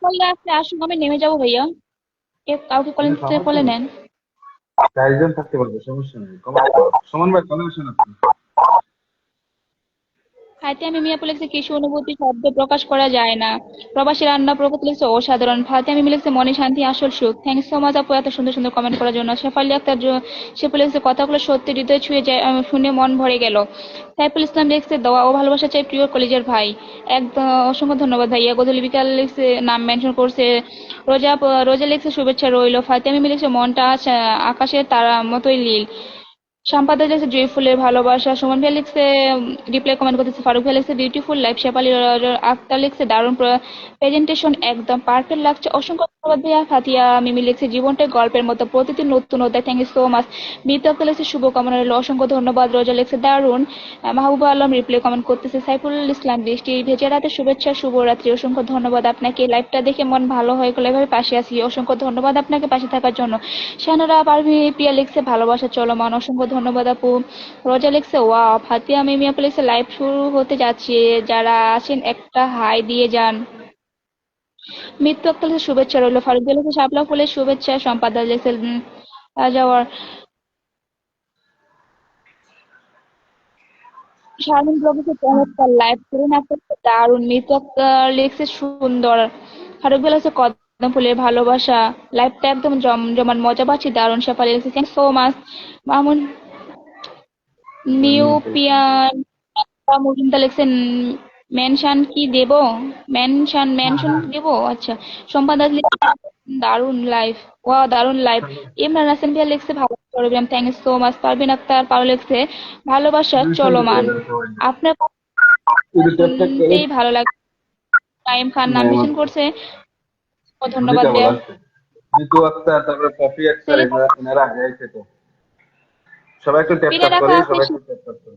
S3: কলে আসলে আসুন, আমি নেমে যাবো ভাইয়া, কাউকে কলে
S1: কোনো
S3: নিতে
S1: সমস্যা
S3: কলে
S1: নেই,
S3: নেন।
S1: 4 জন থাকতে পারবে, সমস্যা নেই। সুমন ভাই, কলা আছেন আপনি।
S3: খাইতে আমি মিয়া লিখছে কিছু অনুভূতি শব্দে প্রকাশ করা যায় না। প্রবাসী রান্না প্রকৃতি লিখছে অসাধারণ। ফাতে আমি লিখছে মনে শান্তি আসল সুখ, থ্যাংক সো মাচ আপু এত সুন্দর সুন্দর কমেন্ট করার জন্য। শেফালি আক্তার শেফালি লিখছে কথাগুলো সত্যি হৃদয় ছুঁয়ে যায়, শুনে মন ভরে গেল। সাইফুল ইসলাম লিখছে দোয়া ও ভালোবাসা চাই প্রিয় কলেজের ভাই, একদম অসংখ্য ধন্যবাদ ভাইয়া। গধূলি বিকাল লিখছে নাম মেনশন করছে। রোজা লিখছে শুভেচ্ছা রইলো। ফাতে আমি লিখছে মনটা আকাশের তারা মতোই লীল। সম্পাদক লিখছে জুঁই ফুলের ভালোবাসা। সুমন ভাই লিখছে রিপ্লাই কমেন্ট করতেছে। ফারুক ভাই লিখছে বিউটিফুল লাইফ। শেফালি আক্তার লিখছে দারুণ প্রেজেন্টেশন, একদম পারফেক্ট লাগছে, অসংখ্য ধন্যবাদ ভাইয়া। ফাতিয়া মিমি লিখছে জীবনটাই গল্পের মতো, প্রতিটি নতুন অধ্যায়, thank you so much. Mitu Akter লিখছে শুভকামনা রইল, অসংখ্য ধন্যবাদ। রোজা লিখছে দারুণ। মাহবুবা আলম রিপ্লাই কমেন্ট করতেছে। সাইফুল ইসলাম বৃষ্টি ভেজা রাতে শুভেচ্ছা শুভরাত্রি, অসংখ্য ধন্যবাদ আপনাকে। লাইভটা দেখে মন ভালো হয়ে গেল, এভাবে পাশে আছি, অসংখ্য ধন্যবাদ আপনাকে পাশে থাকার জন্য। শানুরা পারভি প্রিয়া লিখছে ভালোবাসা চলমান, অসংখ্য ধন্যবাদ আপু। রোজা লিখছে ওয়াও। ফাতিয়া মিমি আপু লিখছে লাইভ শুরু হতে যাচ্ছে, যারা আছেন একটা হাই দিয়ে যান। মৃত্যু আক্তার লিখছে শুভেচ্ছা রইল। ফারুক ভাই লিখছে শাপলা ফুলের শুভেচ্ছা। সম্পাদক লিখছে যাওয়ার। শারমিন ব্লগ লিখছে চমৎকার লাইভ করুন আপনার দারুণ। মৃত্যু আক্তার লিখছে সুন্দর। ফারুক ভাই লিখছে কদম ফুলের ভালোবাসা, লাইভটা একদম জমজমান মজা পাচ্ছি দারুণ। শেফালি লিখছে থ্যাংক সো মাচ। মামুন নিউপিয়ান মজুমদার লিখছেন মেনশন কি দেব, মেনশন দেব, আচ্ছা। সম্পাদক লিখছে দারুন লাইভ, ওয়া দারুন লাইভ। ইমরান হাসান ভাইয়া লিখছে ভালো programme, thank you so much. Parvin Akter Paro লিখছে ভালোবাসা চলমান, আপনার কথা শুনতেই ভালো লাগে। নাইম খান নাম মেনশন করছে, ধন্যবাদ
S1: দুইটা বলা
S3: ভাইয়া।
S1: আছে। মিতু আক্তার, তারপরে পপি আক্তার,
S3: সেলিম,
S1: এনারা আগে আইছে তো। সবাই একটু ট্যাপ
S3: পিনে
S1: ট্যাপ
S3: রাখা
S1: করি,
S3: আছে
S1: সবাই একটু ট্যাপ ট্যাপ করি।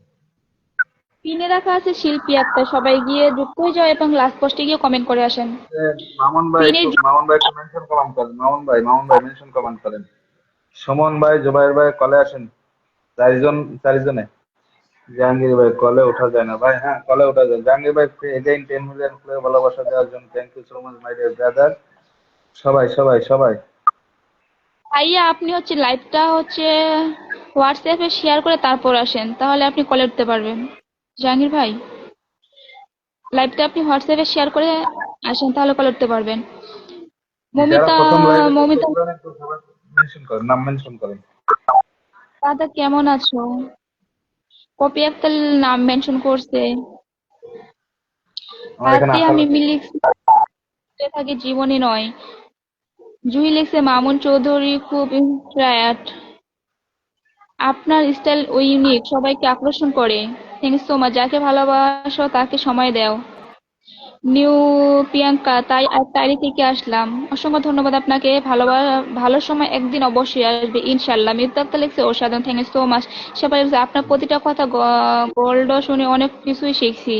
S3: পিনে রাখা আছে শিল্পী একটা, সবাই গিয়ে যুক্ত হয়ে যাও এবং লাস্ট পোস্টে গিয়ে কমেন্ট করে আসেন। পিনের
S1: মামুন ভাই একটু মেনশন কমেন্ট করেন, মামুন ভাই মেনশন কমেন্ট করেন। সুমন ভাই, জুবাইর ভাই কলে আসেন, চারজন, চারজনে। জাহাঙ্গীর ভাই কলে ওঠা যায় না ভাই, হ্যাঁ কলে ওঠা যায়। জাহাঙ্গীর ভাই এগেইন 10 মিলিয়ন করে ভালোবাসা দেওয়ার জন্য thank you so much my dear brother. সবাই সবাই সবাই।
S3: ভাইয়া আপনি হচ্ছে লাইভটা হচ্ছে হোয়াটসঅ্যাপে শেয়ার করে তারপর আসেন, তাহলে আপনি কলে উঠতে পারবেন। জাহাঙ্গীর ভাই, লাইভটা আপনি হোয়াটসঅ্যাপে শেয়ার করে আসেন, তাহলে কলে উঠতে পারবেন।
S1: যারা
S3: মমিতা,
S1: প্রথম লাইভে যুক্ত
S3: মমিতা
S1: হবেন একটু সবাই মেনশন করেন, নাম মেনশন করেন।
S3: দাদা কেমন আছো? কপি একটা নাম মেনশন করছে।
S1: আমার এখানে
S3: হাতে
S1: আশা
S3: আমি
S1: লাগছে।
S3: মিলিক্স থাকে জীবনে নয়। জুহি লিখছে মামুন চৌধুরী খুব ইন্ট্রায়াট, আপনার স্টাইল ও ইউনিক, সবাইকে আকর্ষণ করে। থ্যাংক সো মাচ, যাকে ভালোবাসো তাকে সময় দাও। নিউ প্রিয়াঙ্কা, তাই থেকে আসলাম, অসংখ্য ধন্যবাদ আপনাকে। ভালো সময় একদিন অবশ্যই আসবে ইনশাল্লাহ। মির্তাক্তা লিখছে অসাধারণ, থ্যাংক সো মাচ। সেবা লিখছে আপনার প্রতিটা কথা গোল্ড শুনে অনেক কিছুই শিখছি।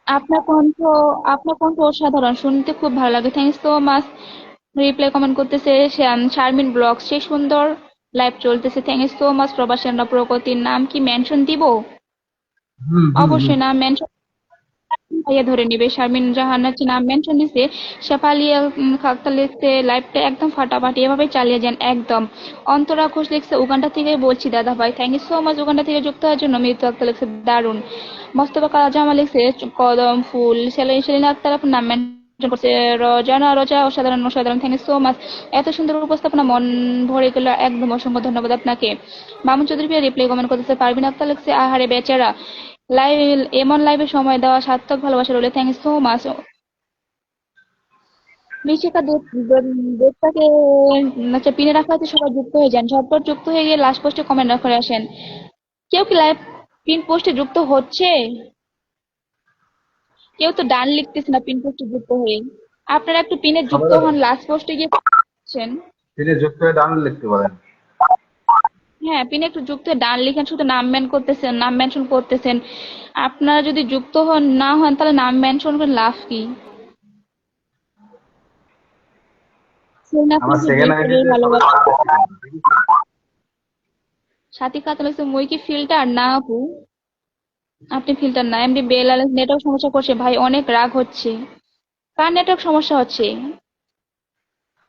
S3: আপনার কণ্ঠ আপনার কণ্ঠ অসাধারণ, শুনতে খুব ভালো লাগে, thank so much. Reply comment করতেছে শারমিন ব্লগ, সে সুন্দর লাইভ চলতেছে, থ্যাংক সো মাচ। প্রবাসী প্রগতির নাম কি মেনশন দিব?
S1: হুম হুম হুম।
S3: অবশ্যই নাম মেনশন ভাইয়া ধরে নিবে। শারমিন জাহান হচ্ছে নাম মেনশন দিছে। শেফালিয়া খাক্তা লিখছে লাইভটা একদম ফাটাফাটি, এভাবে চালিয়ে যান একদম। অন্তরা ঘোষ লিখছে উগান্ডা থেকে বলছি দাদা ভাই, thank you so much Uganda থেকে যুক্ত হওয়ার জন্য। মৃত্যু আক্তার লিখছে দারুন। মোস্তফা কালাজামা লিখছে কদম ফুল। সেলিনা আক্তার আপনার নাম মেনশন করছে। রোজা অসাধারণ অসাধারণ, থ্যাংক ইউ সো মাচ। এত সুন্দর উপস্থাপনা, মন ভরে গেল একদম, অসংখ্য ধন্যবাদ আপনাকে। মামুন চৌধুরী ভাই রিপ্লাই কমেন্ট করতেছে। পারভিন আক্তার লিখছে আহারে বেচারা, লাইভ এমন লাইভে সময় দেওয়া সার্থক, ভালোবাসা রইল, thank you so much. Rishika ডেটটাকে আচ্ছা পিনে রাখা আছে, সবাই যুক্ত হয়ে যান, ঝটপট যুক্ত হয়ে গিয়ে লাস্ট পোস্টে কমেন্ট করে আসেন। কেউ কি লাইভ পিন পোস্টে যুক্ত হচ্ছে? কেউ তো ডান লিখতেছে না পিন পোস্টে যুক্ত হয়ে। আপনারা একটু পিনে
S1: সবাই
S3: যুক্ত হন, লাস্ট পোস্টে গিয়ে করছেন।
S1: তিনি যুক্ত হয়ে ডাউনলোড লিখতে পারেন।
S3: হ্যাঁ, পিনে একটু যুক্ত হয়ে ডান লিখেন, শুধু নাম মেনশন করতেছেন। আপনারা যদি যুক্ত না হন তাহলে নাম মেনশন করে লাভ কি?
S1: আমার
S3: আপনাকে
S1: সেকেন্ড
S3: বেচারে
S1: আইডিতে সবাই
S3: ভালোবাসা।
S1: ফলো করতে পারেন, ঠিক আছে?
S3: সাথী খাতুন হচ্ছে মুই কি ফিল্টার না আপু? আপনি ফিল্টার না। এমডি বেলাল নেটওয়ার্ক সমস্যা করছে ভাই, অনেক রাগ হচ্ছে। কার নেটওয়ার্ক সমস্যা হচ্ছে?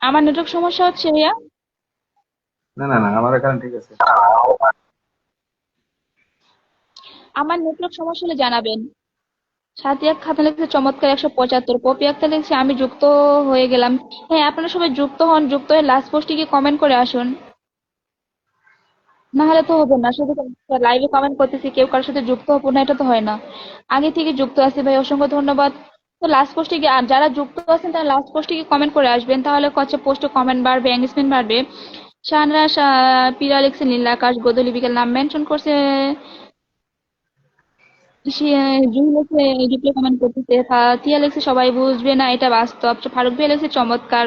S3: আমার নেটওয়ার্ক সমস্যা হচ্ছে ভাইয়া?
S1: না না না, আমার এখানে ঠিক আছে।
S3: আমার নেটওয়ার্ক সমস্যা হলে জানাবেন। সাদিয়া খাতুন লিখছে চমৎকার 175। পপি আক্তার লিখছে আমি যুক্ত হয়ে গেলাম। হ্যাঁ, আপনারা সবাই যুক্ত হন, যুক্ত হয়ে লাস্ট পোস্টে গিয়ে কমেন্ট করে আসুন। না হলে তো হবে না, শুধু লাইভে কমেন্ট করতেছি কেউ কারোর সাথে যুক্ত হবো না, এটা তো হয় না। আগে থেকে যুক্ত আছি ভাই, অসংখ্য ধন্যবাদ। তো লাস্ট পোস্টে গিয়ে আর যারা যুক্ত আছেন তারা লাস্ট পোস্টে গিয়ে কমেন্ট করে আসবেন, তাহলে হচ্ছে পোস্টে কমেন্ট বাড়বে, এঙ্গেজমেন্ট বাড়বে। শানরা পিরা লিখছে নীল আকাশ গোধূলি বিকেল, নাম মেনশন করছে। সে জুহি লেখছে রিপ্লাই কমেন্ট করতেছে। তিয়া লেখছে সবাই বুঝবে না এটা বাস্তব। ফারুক ভাই লেখছে চমৎকার।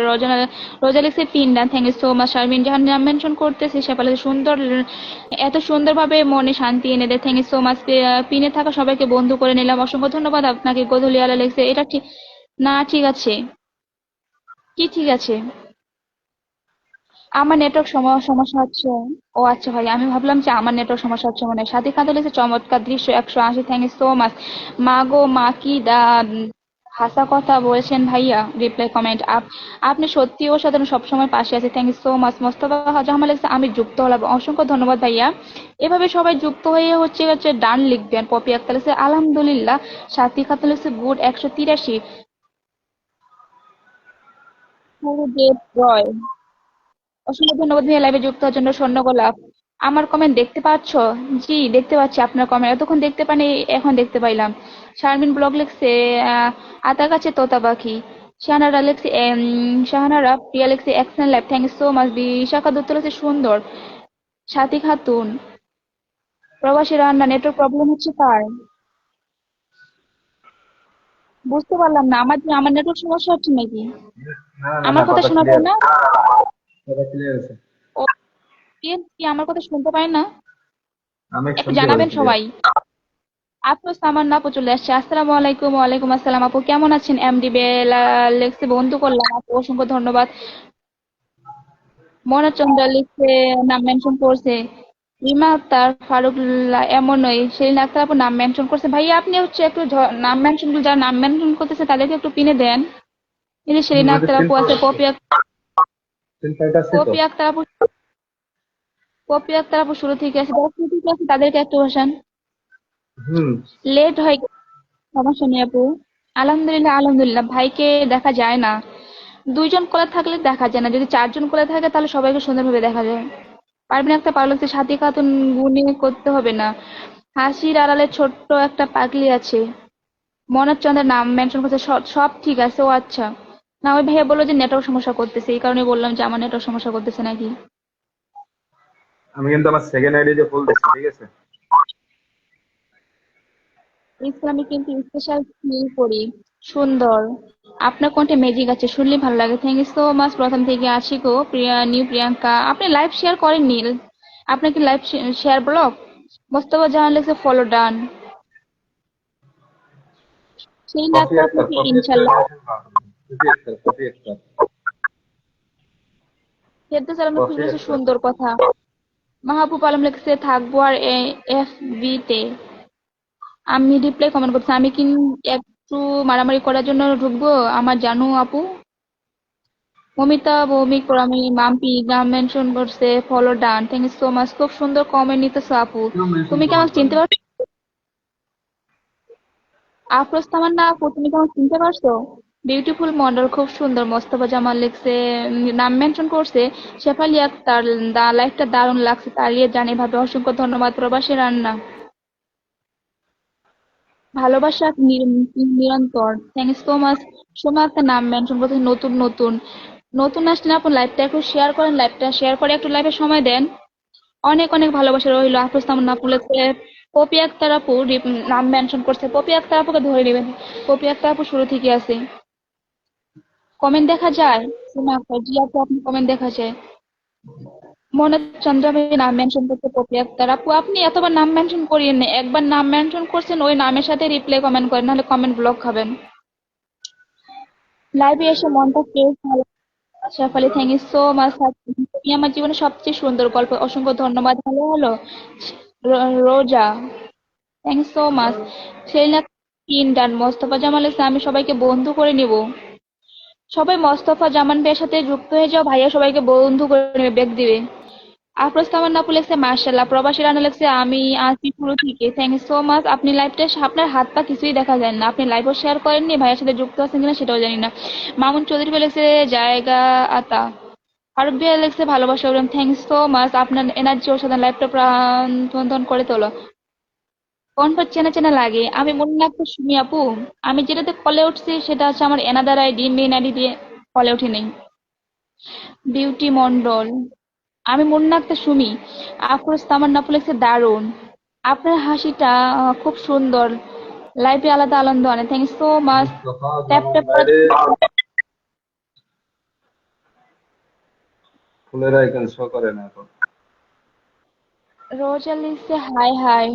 S3: রোজা লেখছে পিন্ডা, thank you so much. Sharmin Jahan নাম মেনশন করতেছে। সেপা লেখছে সুন্দর, এত সুন্দরভাবে মনে শান্তি এনে দেয়, থ্যাংক ইউ সো মাচ। পিনে থাকা সবাইকে বন্ধু করে নিলাম, অসংখ্য ধন্যবাদ আপনাকে। গোধূলি আলা লেখছে এটা ঠিক না, ঠিক আছে। কি ঠিক আছে? আমার নেটওয়ার্ক সমস্যা হচ্ছে। ও আচ্ছা ভাই, আমি ভাবলাম যে আমার নেটওয়ার্ক সমস্যা হচ্ছে মনে হয়। সাথী কাঁদে লেগেছে চমৎকার দৃশ্য 180, থ্যাংক ইউ সো মাচ। মা গো মা কি ভাষা কথা বলছেন ভাইয়া। রিপ্লাই কমেন্ট আপনি সত্যি অসাধারণ, সবসময় পাশে আছে, thank you so much. Mostafa Jahan লেগেছে আমি যুক্ত হলাম, অসংখ্য ধন্যবাদ ভাইয়া। এভাবে সবাই যুক্ত হয়ে হচ্ছে হচ্ছে ডান লিখবেন। পপি আক্তার লেগেছে আলহামদুলিল্লাহ। সাথী খাতুন লেগেছে গুড 183। সুরদেব রয়, অসংখ্য ধন্যবাদ ভাইয়া লাইভে যুক্ত হওয়ার জন্য। স্বর্ণ গোলাপ, আমার কমেন্ট দেখতে পাচ্ছ? জি দেখতে পাচ্ছি আপনার কমেন্ট, এতক্ষণ দেখতে পানি এখন দেখতে পাইলাম। শারমিন ব্লগ লিখছে আতা গাছে তোতা পাখি। শাহানারা লিখছে শাহানারা প্রিয়া লিখছে excellent live, thank you so much. Bishakha Dutta লিখছে সুন্দর। সাথী খাতুন, প্রবাসী রান্না, নেটওয়ার্ক প্রবলেম হচ্ছে কার? বুঝতে পারলাম না, আমার নেটওয়ার্ক সমস্যা হচ্ছে নাকি?
S1: না না না,
S3: আমার কথা
S1: কথা
S3: শোনা
S1: ক্লিয়ার,
S3: যায় না?
S1: কথা ক্লিয়ার আছে।
S3: ও, কি আমার কথা শুনতে পায় না?
S1: আমি
S3: একটু
S1: শুনতে পাই
S3: জানাবেন
S1: ক্লিয়ার।
S3: সবাই। আপু সামান্য আপু চলে আসছে। আসসালামু আলাইকুম। ওয়ালাইকুম আসসালাম। আপু কেমন আছেন? এমডি বেলা লেক্সে বন্ধু করলাম আপু, অসংখ্য ধন্যবাদ। মনোচন্দ্র লিখছে, নাম মেনশন করছে। রিমা আক্তার, ফারুক এমনই, সেলিনা আক্তার আপু নাম মেনশন করছে। ভাইয়া আপনি হচ্ছে একটু নাম মেনশন, যারা নাম মেনশন করতেছে তাদেরকে একটু পিনে দেন। এই যে সেলিনা
S1: আমাদের
S3: আক্তার
S1: তিন
S3: আপু আছে,
S1: তিন পয়েন্ট আছে তো।
S3: পপি আক্তার আপু, পপি আক্তার আপু শুরু থেকে আছে, যারা শুরু থেকে আছে তাদেরকে একটু বসান।
S1: হুম।
S3: লেট হয়ে গেছে, সমস্যা নেই আপু। আলহামদুলিল্লাহ আলহামদুলিল্লাহ, ভাইকে দেখা যায় না। দুইজন কোলে থাকলে দেখা যায় না, যদি চারজন কোলে থাকে তাহলে সবাইকে সুন্দরভাবে দেখা যায়। পারবেন একটা পারলে সাথী খাতুন গুণে করতে হবে না। হাসির আড়ালে ছোট্ট একটা পাগলি আছে। মনোজ চন্দ্রের নাম মেনশন করছে, সব সব ঠিক আছে। ও আচ্ছা, না ওই ভাইয়া বললো যে নেটওয়ার্ক সমস্যা করতেছে, এই কারণে বললাম যে আমার নেটওয়ার্ক সমস্যা করতেছে নাকি।
S1: আমি কিন্তু আমার সেকেন্ড আইডি দিয়ে ফুল দিচ্ছি, ঠিক আছে?
S3: ইসলামে কিন্তু স্পেশাল ফিল করি। সুন্দর। আপনার কণ্ঠে ম্যাজিক আছে, শুনলে ভালো লাগে। Thank you so much. প্রথম থেকে আছি গো প্রিয়া, নিউ প্রিয়াঙ্কা। আপনি লাইভ শেয়ার করেননি? আপনার কি live share blog? Mostafa Jahan লেগেছে ফলো ডান। সেই
S1: কফি
S3: লাগতো
S1: আক্তার,
S3: আপনাকে
S1: কফি আক্তার
S3: ইনশাল্লাহ।
S1: মেনশন করো। কফি আক্তার, কফি আক্তার,
S3: খেলতে চালানো
S1: কফি
S3: খুঁজেছে,
S1: আক্তার।
S3: সুন্দর কথা। মাহবুব আলম লিখছে থাকবো আর এফবি তে। আমি রিপ্লাই কমেন্ট করছি, আমি কি একটু মারামারি করার জন্য ঢুকবো আমার জানু আপু? মমিতা ভৌমিক, আমি মাম্পি নাম মেনশন করছে, follow done. Thank you so much. খুব সুন্দর কমেন্ট নিতেছো আপু।
S1: কেউ মেনশন
S3: তুমি কি
S1: কমেন্ট
S3: আমাকে
S1: করে
S3: চিনতে
S1: না।
S3: পারছো? আফরোজ তামান্না আপু, তুমি কি আমাকে চিনতে পারছো? বিউটিফুল মডেল, খুব সুন্দর। মোস্তফা জামাল লিখছে, নাম মেনশন করছে। শেফালি আক্তার, লাইফটা দারুণ লাগছে, তাড়িয়ে জানি ভাবে। অসংখ্য ধন্যবাদ। প্রবাসী রান্না, ভালোবাসা নিরন্তর। Thank you so much. Soma একটা নাম মেনশন করতে, নতুন নতুন নতুন আসলে আপনি লাইভটা একটু শেয়ার করেন, লাইভটা শেয়ার করে একটু লাইভে সময় দেন। অনেক অনেক ভালোবাসা রইল। আফরোজ তামান্না আপু লিখছে, পপি আক্তার আপু নাম মেনশন করছে। পপি আক্তার আপুকে ধরে নেবেন। পপি আক্তার আপু শুরু থেকে আছে। কমেন্ট দেখা যায়? সোমা আক্তার, জি আপু আপনি কমেন্ট দেখা যায়। মনে চন্দ্র ভাই নাম মেনশন করতে, পপি আক্তার আপু আপনি এতবার নাম মেনশন করিয়েন না, একবার নাম মেনশন করছেন ওই নামের সাথে রিপ্লাই কমেন্ট করেন, নাহলে কমেন্ট ব্লক খাবেন। লাইভে এসে মনটা ফ্রেশ ভালো। Shefali, thank you so much. তুমি আমার জীবনে সবচেয়ে সুন্দর গল্প, অসংখ্য ধন্যবাদ। Hello hello Roza, thank you so much. Selina তিন ডান। মোস্তফা জামাল ইসলাম, আমি সবাইকে বন্ধু করে নিব। সবাই মোস্তফা জামান ভাইয়ের সাথে যুক্ত হয়ে যাও, ভাইয়া সবাইকে বন্ধু করে নেবে, ব্যাগ দিবে। আফরোজ তামান্না আপু লেখছে মার্শাল্লাহ। প্রবাসী রানা লেখছে আমি আসি পুরো থেকে। Thank you so much. আপনি লাইভটা, আপনার হাত পা কিছুই দেখা যায় না, আপনি লাইভও শেয়ার করেননি, ভাইয়ের সাথে যুক্ত আছেন কিনা সেটাও জানি না। মামুন চৌধুরী ভাই লেখছে জায়গা আতা। ফারুক ভাইয়া লেখছে ভালোবাসা। Thank you so much. আপনার এনার্জি ওর সাথে লাইভটা প্রাণ করে তোলো। কণ্ঠ চেনা চেনা লাগে। আমি মনে রাখতে সুমি আপু, আমি যেটাতে কলে উঠছি সেটা হচ্ছে আমার এনাদার আইডি, মেন আইডি দিয়ে কলে উঠি নেই। বিউটি মন্ডল, আমি মুন্না আক্তার সুমি। আফরোজ তামান্না আপু লিখছে দারুণ। আপনার হাসিটা খুব সুন্দর। লাইফে আলাদা আনন্দ আনে। Thank you so much.
S1: Mostafa
S3: tap
S1: Zaman
S3: tap করে
S1: বাইরে ফুলের আইকন শো করে না এখন।
S3: রোজা লিখছে হাই হাই,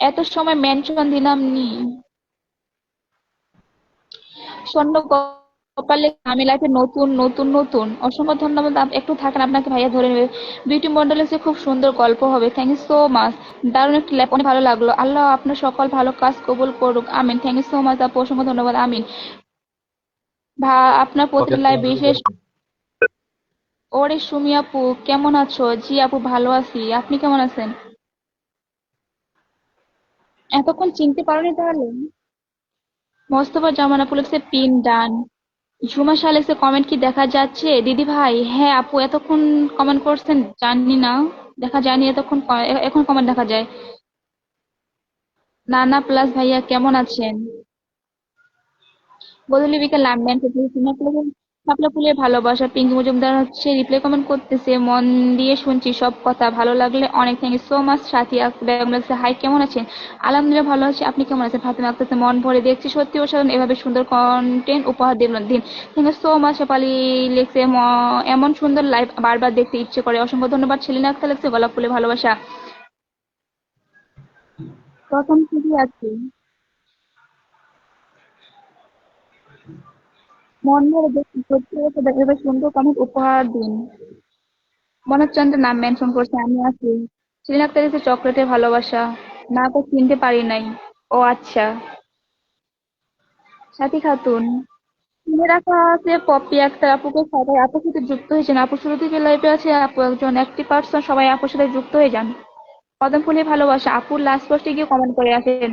S3: এত সময় মেনশন দিলাম নি। স্বর্ণ কপালে, আমি লাইফে নতুন নতুন নতুন। অসংখ্য ধন্যবাদ। একটু থাকেন, আপনাকে ভাইয়া ধরে নেবে। বিউটি মন্ডল এসে খুব সুন্দর গল্প হবে। Thank you so much. দারুণ একটা ল্যাপ, অনেক ভালো লাগলো। আল্লাহ আপনার সকল ভালো কাজ কবুল করুক, আমিন। থ্যাংক ইউ সো মাচ আপু, অসংখ্য ধন্যবাদ, আমিন। আপনার
S1: কফি
S3: প্রতিটি
S1: আক্তার
S3: লাইভ
S1: অলরেডি
S3: বিশেষ।
S1: করছে।
S3: ওরে সুমি আপু কেমন আছো? জি আপু ভালো আছি, আপনি কেমন আছেন? এতক্ষণ চিনতে পারোনি তাহলে? মোস্তফা জামান আপু লিখছে পিন ডান। ঝুমা শাহ লিখছে কমেন্ট কি দেখা যাচ্ছে দিদি ভাই? হ্যাঁ আপু, এতক্ষণ কমেন্ট করছেন জানি না, দেখা যায়নি এতক্ষণ, এখন কমেন্ট দেখা যায়। নানা প্লাস ভাইয়া কেমন আছেন? বদলি বিকেল নামবেন। শাপলা ফুলের ভালোবাসা। পিঙ্কি মজুমদার হচ্ছে রিপ্লাই কমেন্ট করতেছে, মন দিয়ে শুনছি সব কথা, ভালো লাগলে অনেক। Thank you so much. Sathi Begum লাগছে, হাই কেমন আছেন? আলহামদুলিল্লাহ ভালো আছি, আপনি কেমন আছেন? ফাতেমা আক্তার, মন ভরে দেখছি, সত্যি অসাধারণ, এভাবে সুন্দর কন্টেন্ট উপহার দিন। Thank you so much. Shefali লিখছে, এমন সুন্দর লাইভ বারবার দেখতে ইচ্ছে করে, অসংখ্য ধন্যবাদ। সেলিনা আক্তার লিখছে, গোলাপ ফুলের ভালোবাসা। প্রথম থেকে আছে, মন ভরে দেখছি, সত্যি অসাধারণ, এভাবে সুন্দর কমেন্ট উপহার দিন। মনোজ চন্দ্রের নাম মেনশন করছে, আমি আছি। সেলিনা আক্তার লিখছে, চকলেটের ভালোবাসা। না তো চিনতে পারি নাই। ও আচ্ছা। সাথী খাতুন, কিনে রাখা আছে পপি আক্তার আপুকে, সবাই আপুর সাথে যুক্ত হয়েছেন। আপু শুরু থেকে লাইভে আছে, আপু একজন অ্যাক্টিভ পার্সন, সবাই আপুর সাথে যুক্ত হয়ে যান। কদম ফুলে ভালোবাসা, আপুর লাস্ট পোস্টে গিয়ে কমেন্ট করে আসেন,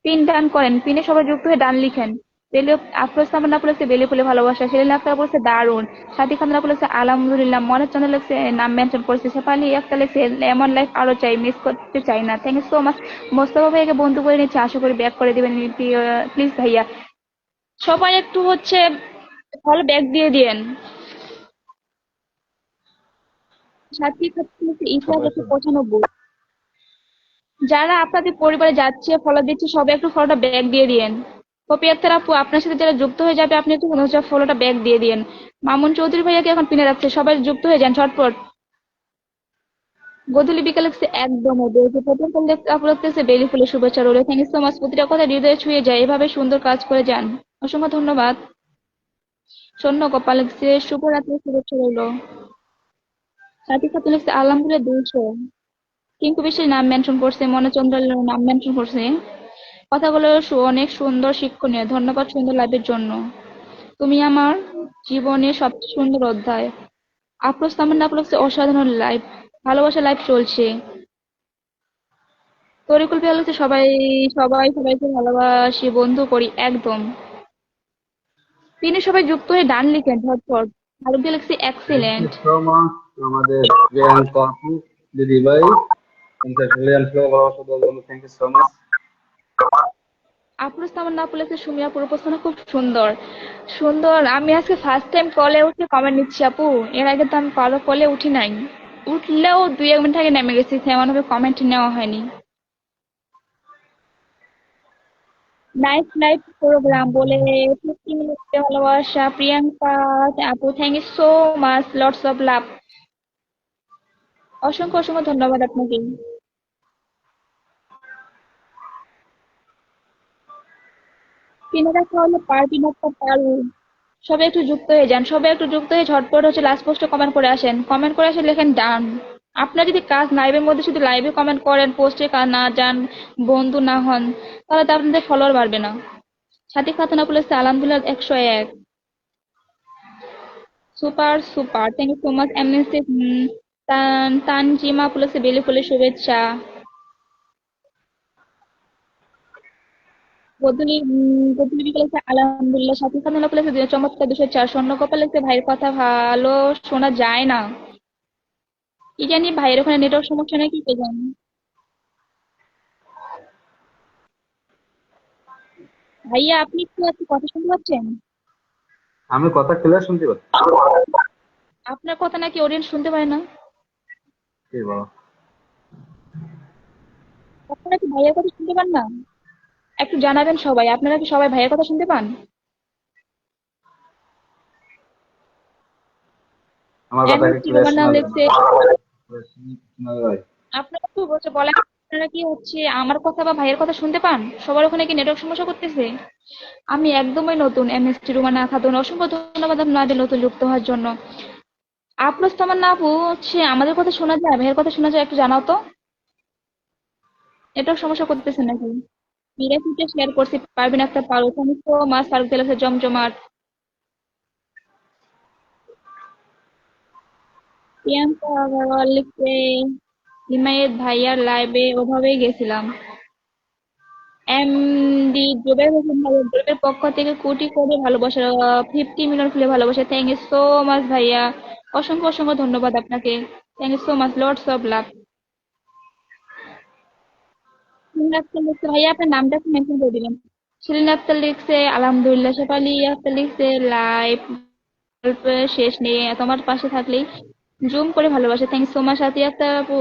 S3: পিন ডান করেন, পিনে সবাই যুক্ত হয়ে ডান লিখেন। বেলি আফরোজ সামান্না আপু লিখছে, বেলি ফুলে ভালোবাসা। সেলিনা আক্তার বলছে, দারুন। সাথী খাতুন আপু লিখছে, আলহামদুলিল্লাহ। মনের চন্দ্র লিখছে, নাম মেনশন করেছে। শেফালি আক্তার লিখছে, এমন লাইফ আরো চাই, মিস করতে চাই না। Thank you so much. Mostafa ভাইকে বন্ধু করে নিচ্ছে, আশা করি ব্যাক করে দিবেন প্লিজ ভাইয়া। সবাই একটু হচ্ছে ফলো ব্যাক দিয়ে দিয়েন। সাথী খাতুন লিখছে, ইতিহাস
S1: সবাই
S3: 195। যারা আপনাদের পরিবারে যাচ্ছে, ফলো দিচ্ছে, সবাই একটু ফলোটা ব্যাক দিয়ে দিয়েন। পপি আক্তার আপু, আপনার সাথে যারা যুক্ত হয়ে যাবে, আপনি একটু ফলোটা ব্যাক দিয়ে দিয়েন। মামুন চৌধুরী ভাইয়াকে এখন পিনে রাখছে, সবাই যুক্ত হয়ে যান ঝটপট। গধূলি বিকাল লিখছে, একদম ওদের প্রথম কল আপু লিখতেছে, বেলি ফুলের শুভেচ্ছা রইল। Thank you so much. প্রতিটা কথা হৃদয়ে ছুঁয়ে যায়, এভাবে সুন্দর কাজ করে যান। অসংখ্য ধন্যবাদ। সৈন্য কপাল লিখছে, শুভরাত্রির শুভেচ্ছা রইল। সাথী খাতুন লিখছে, আলহামদুলিল্লাহ 200। টিঙ্কু বিশ্বের নাম মেনশন করছে, মনোচন্দ্রের নাম মেনশন করছে। কথাগুলো অনেক সুন্দর, শিক্ষণীয়। ধন্যবাদ সুন্দর লাইভের জন্য। তুমি আমার জীবনের সবচেয়ে সুন্দর অধ্যায়। আফরোজ তামান্না আপু লিখছে, অসাধারণ লাইভ, ভালোবাসা লাইভ চলছে। তরিকুল ভাইয়া লিখছে, সবাই সবাই সবাইকে ভালোবাসি, বন্ধু করি একদম। তিনি সবাই যুক্ত হয়ে ডান লিখেন ঝটপট। ফারুক ভাইয়া লিখছে,
S4: thank you
S3: excellent.
S4: So much আমাদের প্রিয়াঙ্কা আপু, দিদি ভাই, ব্রিলিয়ান্ট ভালোবাসা দেওয়ার জন্য thank you so much.
S3: Afroz Tamanna আপু লিখছে, সুমিয়া পুরো প্রশ্ন খুব সুন্দর। সুন্দর, আমি আজকে ফার্স্ট টাইম কলে উঠে কমেন্ট নিচ্ছি আপু। এর আগে তো আমি কলে উঠি নাই। উঠলেও 2-1 মিনিট আগে নেমে গেছি, তেমন ভাবে কমেন্ট নেওয়া হয়নি। নাইস লাইভ প্রোগ্রাম বলে 50 মিনিট ভালোবাসা। প্রিয়াঙ্কা আপু, thank you so much, lots of love. অসংখ্য অসংখ্য ধন্যবাদ আপনাকে। পিনে রাখা হলো পারবিন একটা পারু। সবাই একটু যুক্ত হয়ে যান, সবাই একটু যুক্ত হয়ে ঝটপট হচ্ছে লাস্ট পোস্টে কমেন্ট করে আসেন, কমেন্ট করে আসে লেখেন ডান। আপনার যদি কাজ লাইভের মধ্যে শুধু লাইভে কমেন্ট করেন, পোস্টে না যান, বন্ধু না হন, তাহলে তো আপনাদের ফলোয়ার বাড়বে না। সাথী খাতুন আপু লিখছে, আলহামদুলিল্লাহ 101। Super super, thank you so much. MNC Tanjima আপু লিখছে, বেলি ফুলের শুভেচ্ছা। গধূলি বিকেল লিখছে, আলহামদুলিল্লাহ। সাথী খাতুন আপু লিখছে, চমৎকার 204। স্বর্ণ গোপাল লিখছে, ভাইয়ের কথা ভালো শোনা যায় না। কি জানি ভাইয়ের ওখানে নেটওয়ার্ক সমস্যা নাকি, কে জানি। ভাইয়া, আপনি কি আপনি কথা শুনতে পাচ্ছেন?
S4: আমি কথা ক্লিয়ার শুনতে পাচ্ছি।
S3: আপনার কথা নাকি অডিয়েন্স শুনতে পায় না।
S4: কি বলো?
S3: আপনারা কি ভাইয়ের কথা শুনতে পান না? একটু জানাবেন সবাই, আপনারা কি সবাই ভাইয়ের কথা শুনতে পান?
S4: আমার কথা কি
S3: এমএসটি
S4: ক্লিয়ার
S3: রোমানা
S4: শোনা যায়?
S3: লিখছে,
S4: শোনা যায়?
S3: আপনারা একটু বলছে বলেন, আপনারা কি হচ্ছে আমার কথা বা ভাইয়ের কথা শুনতে পান? সবার ওখানে কি নেটওয়ার্ক সমস্যা করতেছে? আমি একদমই নতুন। এমএসটি রোমানা খাতুন, অসংখ্য ধন্যবাদ আপনাদের নতুন যুক্ত হওয়ার জন্য। আফরোজ তামান্না আপু, হচ্ছে আমাদের কথা শোনা যায়, ভাইয়ের কথা শোনা যায়, একটু জানাও তো। নেটওয়ার্ক সমস্যা করতেছে নাকি? মিরাকিকে শেয়ার করছি, পারবেন একটা পারো। Thank you so much. Faruk তেলাসে জমজমাট। প্রিয়াঙ্কা আগরওয়াল লিখছে, হিমায়েত ভাইয়ার লাইভে ওভাবেই গেছিলাম। এমডি জুবের হোসেন ভাইয়া, জুবের পক্ষ থেকে কোটি কোটি ভালোবাসা, 50 মিলিয়ন ফুলে ভালোবাসা। থ্যাংক ইউ সো মাচ ভাইয়া, অসংখ্য অসংখ্য ধন্যবাদ আপনাকে। Thank you so much, lots of love. Shirin Akter লিখছে, ভাইয়া আপনার নামটা একটু মেনশন করে দিবেন। শিরিন আক্তার লিখছে, আলহামদুলিল্লাহ। শেফালি আক্তার লিখছে, লাইভ গল্পের শেষ নেই, তোমার পাশে থাকলেই জুম করে ভালোবাসে। Thank so much. সাথী একটা আপু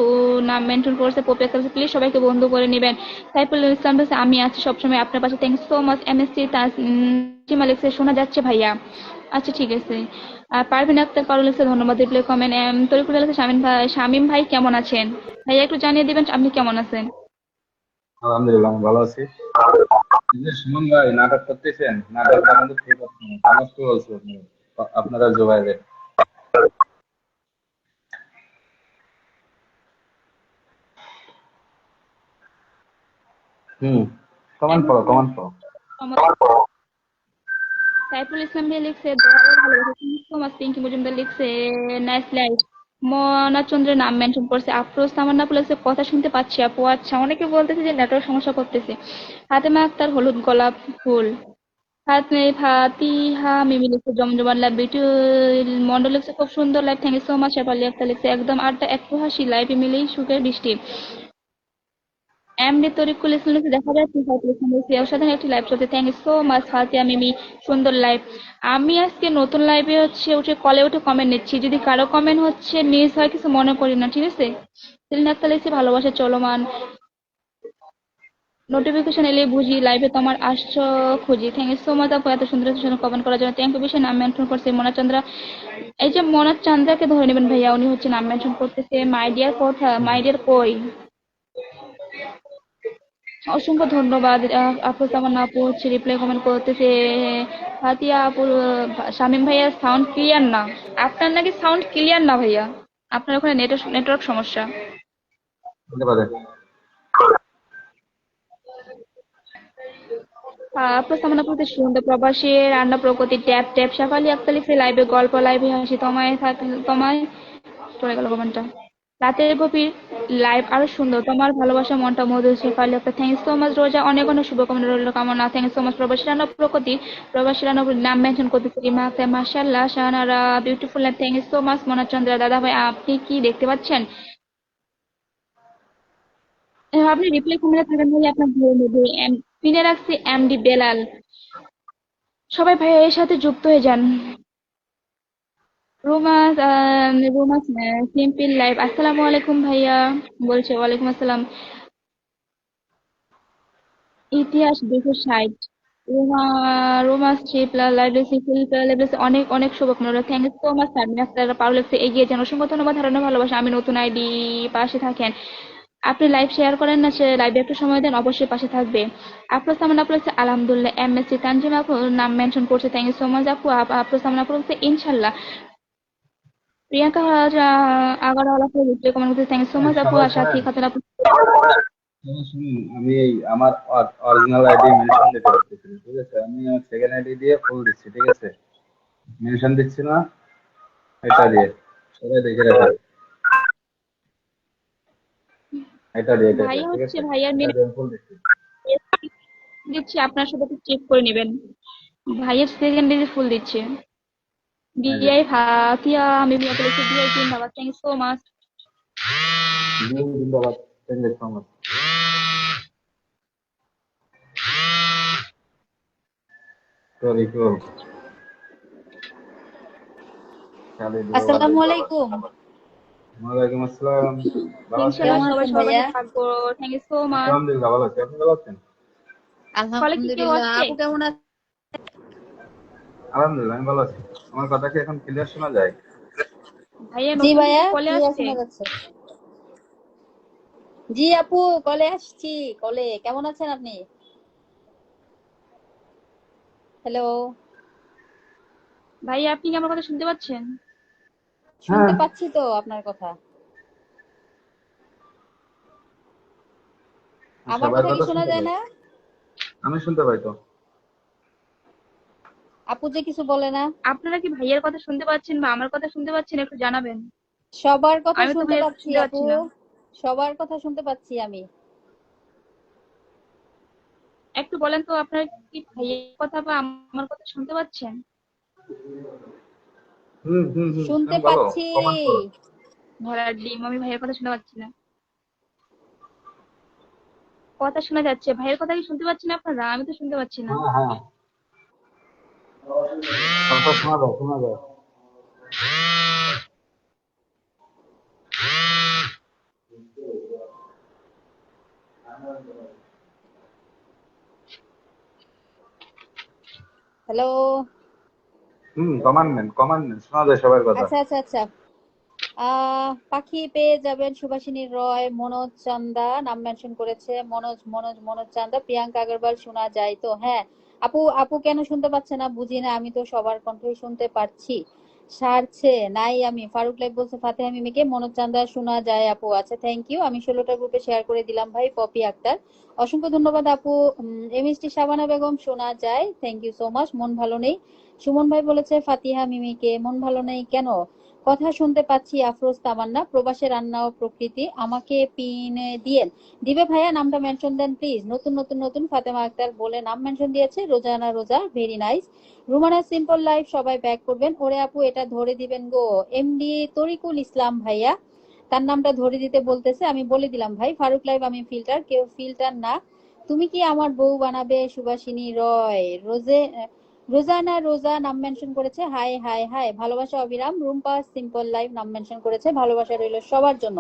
S3: নাম মেনশন করেছে, পপি একটা প্লিজ সবাইকে বন্ধু করে নেবেন। সাইফুল ইসলাম বলছে, আমি আছি সবসময় আপনার পাশে। Thank so much. MSc Tasim আলেক্সে শোনা যাচ্ছে ভাইয়া। আচ্ছা ঠিক আছে। আর পারভিন আক্তার পারুল লিখছে, ধন্যবাদ রিপ্লাই কমেন্ট। তরিকুল লিখছে, শামিম ভাই কেমন আছেন? ভাইয়া একটু জানিয়ে দিবেন আপনি কেমন আছেন।
S4: আলহামদুলিল্লাহ আমি ভালো আছি। এই যে সুমন ভাই নাটক করতেছেন, নাটকটা কিন্তু ঠিক আছে না, সমস্ত বলছে আপনারা জোগাইবে। হুম, কমেন্ট
S3: এখন
S4: করো, কমেন্ট করো।
S3: সাইফুল ইসলাম ভাই লিখছে, দোয়া ও ভালোবাসা। Thank so much. Pinki Majumdar লিখছে, নাইস লাইফ। মনা চন্দ্রের নাম মেনশন করছে। আফরোজ তামান্না আপু লিখছে, কথা শুনতে পাচ্ছি আপু। আচ্ছা, অনেকে বলতেছে যে নেটওয়ার্ক সমস্যা করতেছে। ফাতেমা আক্তার হলুদ গোলাপ ফুল। ফাতিহা মিমি লিখছে, জমজমান লাইভ। বিটুল মন্ডল লিখছে, খুব সুন্দর live. Thank you so much. Shefali Akter লিখছে, একদম আড্ডা একটু হাসি, লাইভে মিলেই সুখের বৃষ্টি। এমডি তরিকুল ইসলাম লিখছে, দেখা যাচ্ছে সাইফুল ইসলাম লিখছে, অসাধারণ একটি লাইভ চলছে। থ্যাংক ইউ সো মাচ ফাতিহা মিমি, সুন্দর লাইভ। আমি আজকে নতুন লাইভে উঠে কলে উঠে কমেন্ট নিচ্ছি, যদি কারো কমেন্ট মিস হয় কিছু মনে করি না, ঠিক আছে। সেলিনা আক্তার লিখছে, ভালোবাসা চলমান, নোটিফিকেশন এলে বুঝি লাইভে তোমার আসছো খুঁজি। থ্যাংক ইউ সো মাচ আপু এত সুন্দর সুন্দর কমেন্ট করার জন্য। Thank you. বিষয় নাম মেনশন করছে মোনা চন্দ্রা। এই যে মোনা চন্দ্রাকে ধরে নেবেন ভাইয়া, উনি হচ্ছে নাম মেনশন করতেছে। মাই ডিয়ার কথা, মাই ডিয়ার কই। অসংখ্য ধন্যবাদ। আফরোজ তামান্না আপু হচ্ছে রিপ্লাই কমেন্ট করতেছে। ফাতিয়া আপু, শামীম ভাইয়ার সাউন্ড ক্লিয়ার না। আপনার নাকি সাউন্ড ক্লিয়ার না ভাইয়া, আপনার ওখানে নেটওয়ার্ক সমস্যা।
S4: হতে পারে।
S3: প্রস্তাবনা করতে সুন্দর প্রবাসী রান্না প্রগতি ট্যাপ ট্যাপ। শেফালি আক্তার লিখছে, লাইভে গল্প, লাইভে হাসি, তোমায় চলে গেল কমেন্টটা। রাতের গভীর লাইভ আরো সুন্দর, তোমার ভালোবাসা মনটা মধুর। Shefali Akter, thank so much. Roza অনেক অনেক শুভকামনা রইল কামনা। Thank so much. প্রবাসী রান্না নাম মেনশন করতেছি রিমা আক্তার, মাশাআল্লাহ Shahanara beautiful live. Thank so much Mona Chandra. দাদা ভাই আপনি কি দেখতে পাচ্ছেন? আপনি রিপ্লাই কমেন্টে থাকেন ভাই, আপনার ধরে নেবে। পিনে রাখছি এমডি বেলাল। সবাই ভাইয়া এর সাথে যুক্ত হয়ে যান। রোমাস রোমাস সিম্পল লাইভ, আসসালামু আলাইকুম ভাইয়া বলছে। ওয়ালাইকুম আসসালাম। ইতিহাস 260। রোমা রোমাস ট্রিপলা লাইভ সিম্পল লাইভ অনেক অনেক শুভকামনা। Thank you so much. Sabina Akter Parul লিখছে, এগিয়ে যান। অসংখ্য ধন্যবাদ। হারানো ভালোবাসা, আমি নতুন আইডি, পাশে থাকেন। আপনি লাইভ শেয়ার করেন না, সে লাইভে একটু সময় দেন, অবশ্যই পাশে থাকবে। আফরোজ সামান আপু লিখছে, আলহামদুলিল্লাহ। এমএসসি তানজিম আপু নাম মেনশন করছে। থ্যাংক ইউ সো মাচ আপু। আফরোজ সামান আপু লিখছে, ইনশাল্লাহ। প্রিয়াঙ্কা আগারওয়ালা আপু রিপ্লাই কমেন্ট করতে, থ্যাংক ইউ সো মাচ আপু।
S4: সবাই
S3: আর সাথী
S4: শোনেন,
S3: খাতুন আপু।
S4: শুনুন, আমি আমার অরিজিনাল আইডি মেনশন দিতে পারতেছি না, ঠিক আছে? আমি সেকেন্ড আইডি দিয়ে ফুল দিচ্ছি, ঠিক আছে? মেনশন দিচ্ছি না, এটা দিয়ে সবাই দেখে রাখেন। এটা দিয়ে, এটা দিয়ে,
S3: ভাইয়া
S4: ঠিক
S3: হচ্ছে
S4: আছে?
S3: ভাইয়ার
S4: এটা
S3: মেয়ে
S4: দিয়ে ফুল দিচ্ছি।
S3: দিচ্ছি, আপনার সাথে চেক করে নেবেন। ভাইয়ের সেকেন্ডারি ফুল দিচ্ছে।
S4: এই যে
S3: বিআই ফাতিয়া আমি বিয়া করেছি। বিআই জিন্দাবাদ। Thank you so much.
S4: জিন্দাবাদ। Thank you so much. Sorry call খালি দুবার
S5: আসসালামু
S4: জিন্দাবাদ।
S5: আলাইকুম।
S4: ওয়ালাইকুম আসসালাম। ভালো আছেন?
S3: ইনশাল্লাহ
S5: কেমন
S3: সবাই
S5: আছেন
S3: সবার
S5: ভাইয়া?
S3: পাশে থাকবো। Thank you so much.
S4: আলহামদুলিল্লাহ ভালো আছি, আপনি ভালো আছেন?
S3: কলে কি কেউ
S5: আলহামদুলিল্লাহ।
S3: আছে?
S5: আপু কেমন আছেন?
S4: আলহামদুলিল্লাহ আমি ভালো আছি। আমার কথা কি এখন ক্লিয়ার শোনা যায়?
S3: ভাইয়া
S5: জি
S3: নতুন
S5: ভাইয়া,
S3: কিছু কলে
S5: ক্লিয়ার
S3: আসছে?
S5: শোনা যাচ্ছে। জি আপু, কলে আসছি। কলে কেমন আছেন আপনি? হ্যালো,
S3: ভাইয়া আপনি কি আমার কথা শুনতে পাচ্ছেন?
S5: শুনতে
S4: হ্যাঁ,
S5: পাচ্ছি তো আপনার কথা। আমার
S4: সবার
S5: কথা কি
S4: কথা
S5: শোনা
S4: শুনতে
S5: যায়
S4: পাই,
S5: না?
S4: আমি শুনতে পাই তো।
S5: আপু যে কিছু বলে না।
S3: আপনারা কি ভাইয়ার কথা শুনতে পাচ্ছেন বা আমার কথা শুনতে পাচ্ছেন, একটু জানাবেন।
S5: সবার কথা
S3: আমি তো
S5: শুনতে
S3: ভাইয়ার কথা
S5: পাচ্ছি
S3: শুনতে
S5: আপু।
S3: পাচ্ছি না।
S5: সবার কথা শুনতে পাচ্ছি আমি।
S3: একটু বলেন তো, আপনারা কি ভাইয়ার কথা বা আমার কথা শুনতে পাচ্ছেন?
S4: হুম হুম হুম,
S5: শুনতে
S4: তুমি বলো,
S5: পাচ্ছি।
S4: কমেন্ট করো।
S3: ঘোড়ার ডিম, আমি ভাইয়ের কথা শুনতে পাচ্ছি না। কথা শোনা যাচ্ছে, ভাইয়ের কথা কি শুনতে পাচ্ছেন আপনারা? আমি তো শুনতে পাচ্ছি না।
S4: হ্যাঁ হ্যাঁ, কথা শোনা যায়, শোনা যায়।
S5: হ্যালো।
S4: কমান নেন, শোনা যায় সবার কথা।
S5: আচ্ছা আচ্ছা আচ্ছা। পাখি পেয়ে যাবেন সুভাষিনী রয়, মনোজ চান্দা নাম মেনশন করেছে, মনোজ চান্দা, প্রিয়াঙ্কা আগরওয়াল শোনা যায় তো? হ্যাঁ আপু, আপু কেন শুনতে পাচ্ছে না বুঝি না, আমি তো সবার কণ্ঠই শুনতে পারছি। সারছে নাই আমি। ফারুক লাইভ বলছে ফাতেহা মিমিকে মনোজ চান্দা শোনা যায় আপু। আচ্ছা থ্যাংক ইউ, আমি 16টা গ্রুপে শেয়ার করে দিলাম ভাই। পপি আক্তার অসংখ্য ধন্যবাদ আপু। এমএসটি শাবানা বেগম শোনা যায়, থ্যাংক ইউ সো মাচ। মন ভালো নেই, সুমন ভাই বলেছে ফাতিহা মিমিকে। মন ভালো নেই কেন? কথা শুনতে পাচ্ছি। আফরোজ তামান্না প্রবাসে রান্না ও প্রকৃতি আমাকে পিন দিয়েন। দিবে ভাইয়া, নামটা মেনশন দেন প্লিজ। নতুন নতুন নতুন ফাতেমা আক্তার বলে নাম মেনশন দিয়েছে। রোজানা রোজা very nice. Rumana simple life সবাই ব্যাক করবেন। ওরে আপু এটা ধরে দিবেন গো। এমডি তরিকুল ইসলাম ভাইয়া তার নামটা ধরে দিতে বলতেছে, আমি বলে দিলাম ভাই। ফারুক লাইভ আমি ফিল্টার, কেউ ফিল্টার না। তুমি কি আমার বউ বানাবে? সুভাষিনী রয় রোজানা রোজা নাম মেনশন করেছে। হাই হাই হাই, ভালোবাসা অবিরাম। রুম্পা সিম্পল লাইফ নাম মেনশন করেছে। ভালোবাসা রইল সবার জন্য।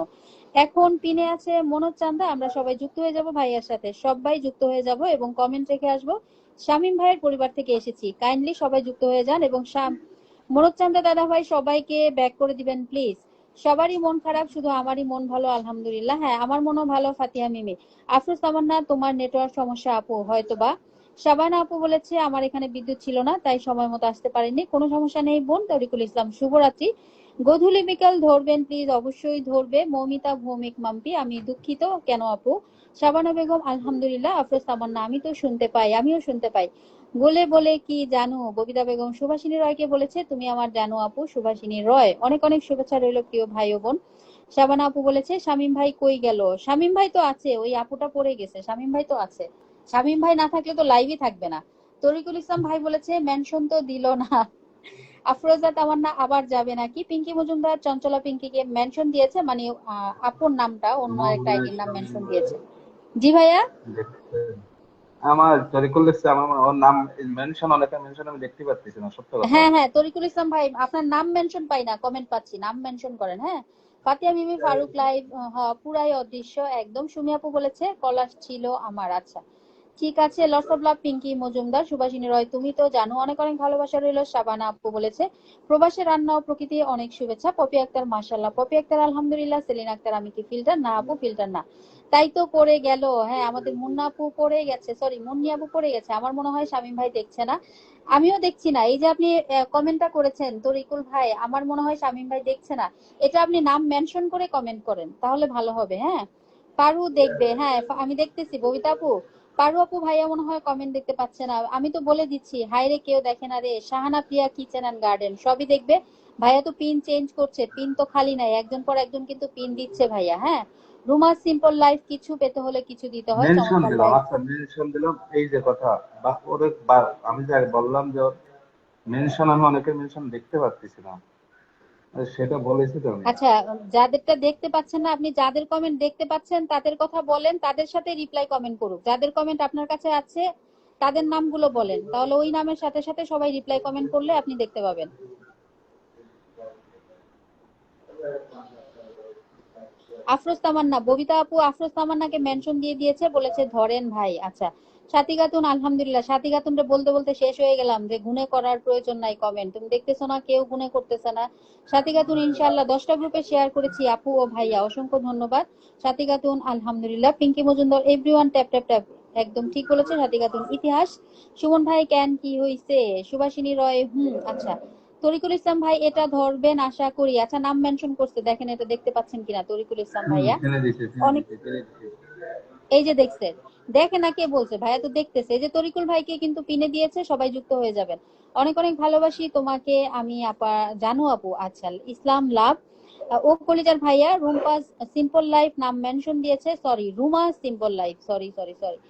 S5: এখন পিনে আছে মনোজ চান্দা। আমরা সবাই যুক্ত হয়ে যাব ভাইয়ার সাথে, সবাই যুক্ত হয়ে যাব এবং কমেন্ট রেখে আসবো। শামীম ভাইয়ের পরিবার থেকে এসেছি, কাইন্ডলি সবাই যুক্ত হয়ে যান। এবং মনোজ চান্দা দাদা ভাই সবাইকে ব্যাক করে দিবেন প্লিজ। সবারই মন খারাপ, শুধু আমারই মন ভালো আলহামদুলিল্লাহ। হ্যাঁ আমার মনও ভালো। ফাতিহা মিমি, আফরোজ তামান্না তোমার নেটওয়ার্ক সমস্যা আপু হয়তো বা। শাবানা আপু বলেছে আমার এখানে বিদ্যুৎ ছিল না তাই সময় মতো আসতে পারেননি। কোনো সমস্যা নেই বোন। তরিকুল ইসলাম শুভরাত্রি। গোধূলি বিকাল ধরবেন প্লিজ, অবশ্যই ধরবে। মৌমিতা ভৌমিক মাম্পি আমি দুঃখিত। কেন আপু? শাবানা বেগম আলহামদুলিল্লাহ। আফরোজ তামান্না আমি তো শুনতে পাই, আমিও শুনতে পাই। বলে বলে কি জানো? ববিতা বেগম সুভাষিনী রয়কে বলেছে তুমি আমার জানো আপু। সুভাষিনী রয় অনেক অনেক শুভেচ্ছা রইল প্রিয় ভাই ও বোন। শাবানা আপু বলেছে শামীম ভাই কই গেল? শামীম ভাই তো আছে, ওই আপুটা পড়ে গেছে। শামীম ভাই তো আছে, শামীম ভাই না থাকলে তো লাইভই থাকবে না। তরিকুল ইসলাম ভাই বলেছে মেনশন তো দিল না। আফরোজা তামান্না আবার যাবে নাকি? পিঙ্কি মজুমদার চঞ্চলা পিঙ্কিকে মেনশন দিয়েছে, মানে আপুর নামটা অন্য একটা আইডির নাম মেনশন দিয়েছে। জি ভাইয়া।
S4: আমার তরিকুল ইসলাম, আমার ওর নাম মেনশন, অনেকে মেনশন আমি দেখতে পাচ্ছি না, সত্য কথা।
S5: হ্যাঁ হ্যাঁ তরিকুল ইসলাম ভাই আপনার নাম মেনশন পাই না, কমেন্ট পাচ্ছি, নাম মেনশন করেন। হ্যাঁ ফাতিয়া মিমি ফারুক লাইভ পুরাই অদৃশ্য একদম। সুমি আপু বলেছে কলার ছিল আমার। আচ্ছা ঠিক আছে। Lots of love Pinky Majumdar. Subhashini Roy তুমি তো জানো, অনেক অনেক ভালোবাসা রইল। শাবানা আপু বলেছে প্রবাসে রান্না ও প্রকৃতি অনেক শুভেচ্ছা। পপি আক্তার মাশাল্লাহ। পপি আক্তার আলহামদুলিল্লাহ। সেলিনা আক্তার আমি কি ফিল্টার? না আপু ফিল্টার না। তাই তো পড়ে গেল। হ্যাঁ আমাদের মুন্না আপু পড়ে গেছে, সরি মুন্নি আপু পড়ে গেছে। আমার মনে হয় শামীম ভাই দেখছে না, আমিও দেখছি না। এই যে আপনি কমেন্টটা করেছেন তরিকুল ভাই, আমার মনে হয় শামীম ভাই দেখছে না। এটা আপনি নাম মেনশন করে কমেন্ট করেন তাহলে ভালো হবে। হ্যাঁ পারু দেখবে। হ্যাঁ আমি দেখতেছি। ববিতা আপু, পারু আপু ভাইয়া মনে হয় কমেন্ট দেখতে পাচ্ছে না। আমি তো বলে দিচ্ছি হাই রে কেউ দেখে না রে। শাহানা প্রিয়া কিচেন এন্ড গার্ডেন সবই দেখবে। ভাইয়া তো পিন চেঞ্জ করছে, পিন তো খালি নাই, একজন পর একজন কিন্তু পিন দিচ্ছে ভাইয়া। হ্যাঁ রুমা সিম্পল লাইফ কিছু পেতে হলে কিছু দিতে হয়।
S4: মেনশন
S5: চমৎকার
S4: দিলাম,
S5: লাইফ।
S4: আচ্ছা মেনশন দিলাম, এই যে কথা। বা ওরে আমি যে বললাম যে মেনশন, আমি অনেকের মেনশন দেখতে পাচ্ছি না, সেটা বলেছি তো আমি।
S5: আচ্ছা যাদেরটা দেখতে পাচ্ছেন না, আপনি যাদের কমেন্ট দেখতে পাচ্ছেন তাদের কথা বলেন, তাদের সাথে রিপ্লাই কমেন্ট করুক। যাদের কমেন্ট আপনার কাছে আছে তাদের নামগুলো বলেন, তাহলে ওই নামের সাথে সাথে সবাই রিপ্লাই কমেন্ট করলে আপনি দেখতে পাবেন। আফরোজ তামান্না, ববিতা আপু আফরোজ তামান্নাকে মেনশন দিয়ে দিয়েছে, বলেছে ধরেন ভাই। আচ্ছা সাথী খাতুন আলহামদুলিল্লাহ। সাথী খাতুনরে বলতে বলতে শেষ হয়ে গেলাম যে গুনে করার প্রয়োজন নাই কমেন্ট, তুমি দেখতেছো না কেউ গুনে করতেছে না। সাথী খাতুন ইনশাআল্লাহ 10টা গ্রুপে শেয়ার করেছি আপু ও ভাইয়া, অসংখ্য ধন্যবাদ। সাথী খাতুন আলহামদুলিল্লাহ। Pinki Majumdar everyone tap tap tap, একদম ঠিক বলেছে সাথী খাতুন। ইতিহাস সুমন ভাই কেন কি হইছে? সুভাষিনী রয় আচ্ছা। তরিকুল ইসলাম ভাই এটা ধরবেন আশা করি। আচ্ছা নাম মেনশন করছে, দেখেন এটা দেখতে পাচ্ছেন কিনা তরিকুল ইসলাম ভাইয়া।
S4: কিনে দিছে,
S5: অনেক, এই যে দেখছেন, দেখে না কে বলছে? ভাইয়া তো দেখতেছে। এই যে তরিকুল ভাইকে কিন্তু পিনে দিয়েছে, সবাই যুক্ত হয়ে যাবেন। অনেক অনেক ভালোবাসি তোমাকে আমি আপা, জানু আপু। আচ্ছা ইসলাম লাভ ও কলিজার ভাইয়া। রুম্পা সিম্পল লাইফ নাম মেনশন দিয়েছে, sorry Ruma simple life, sorry sorry sorry.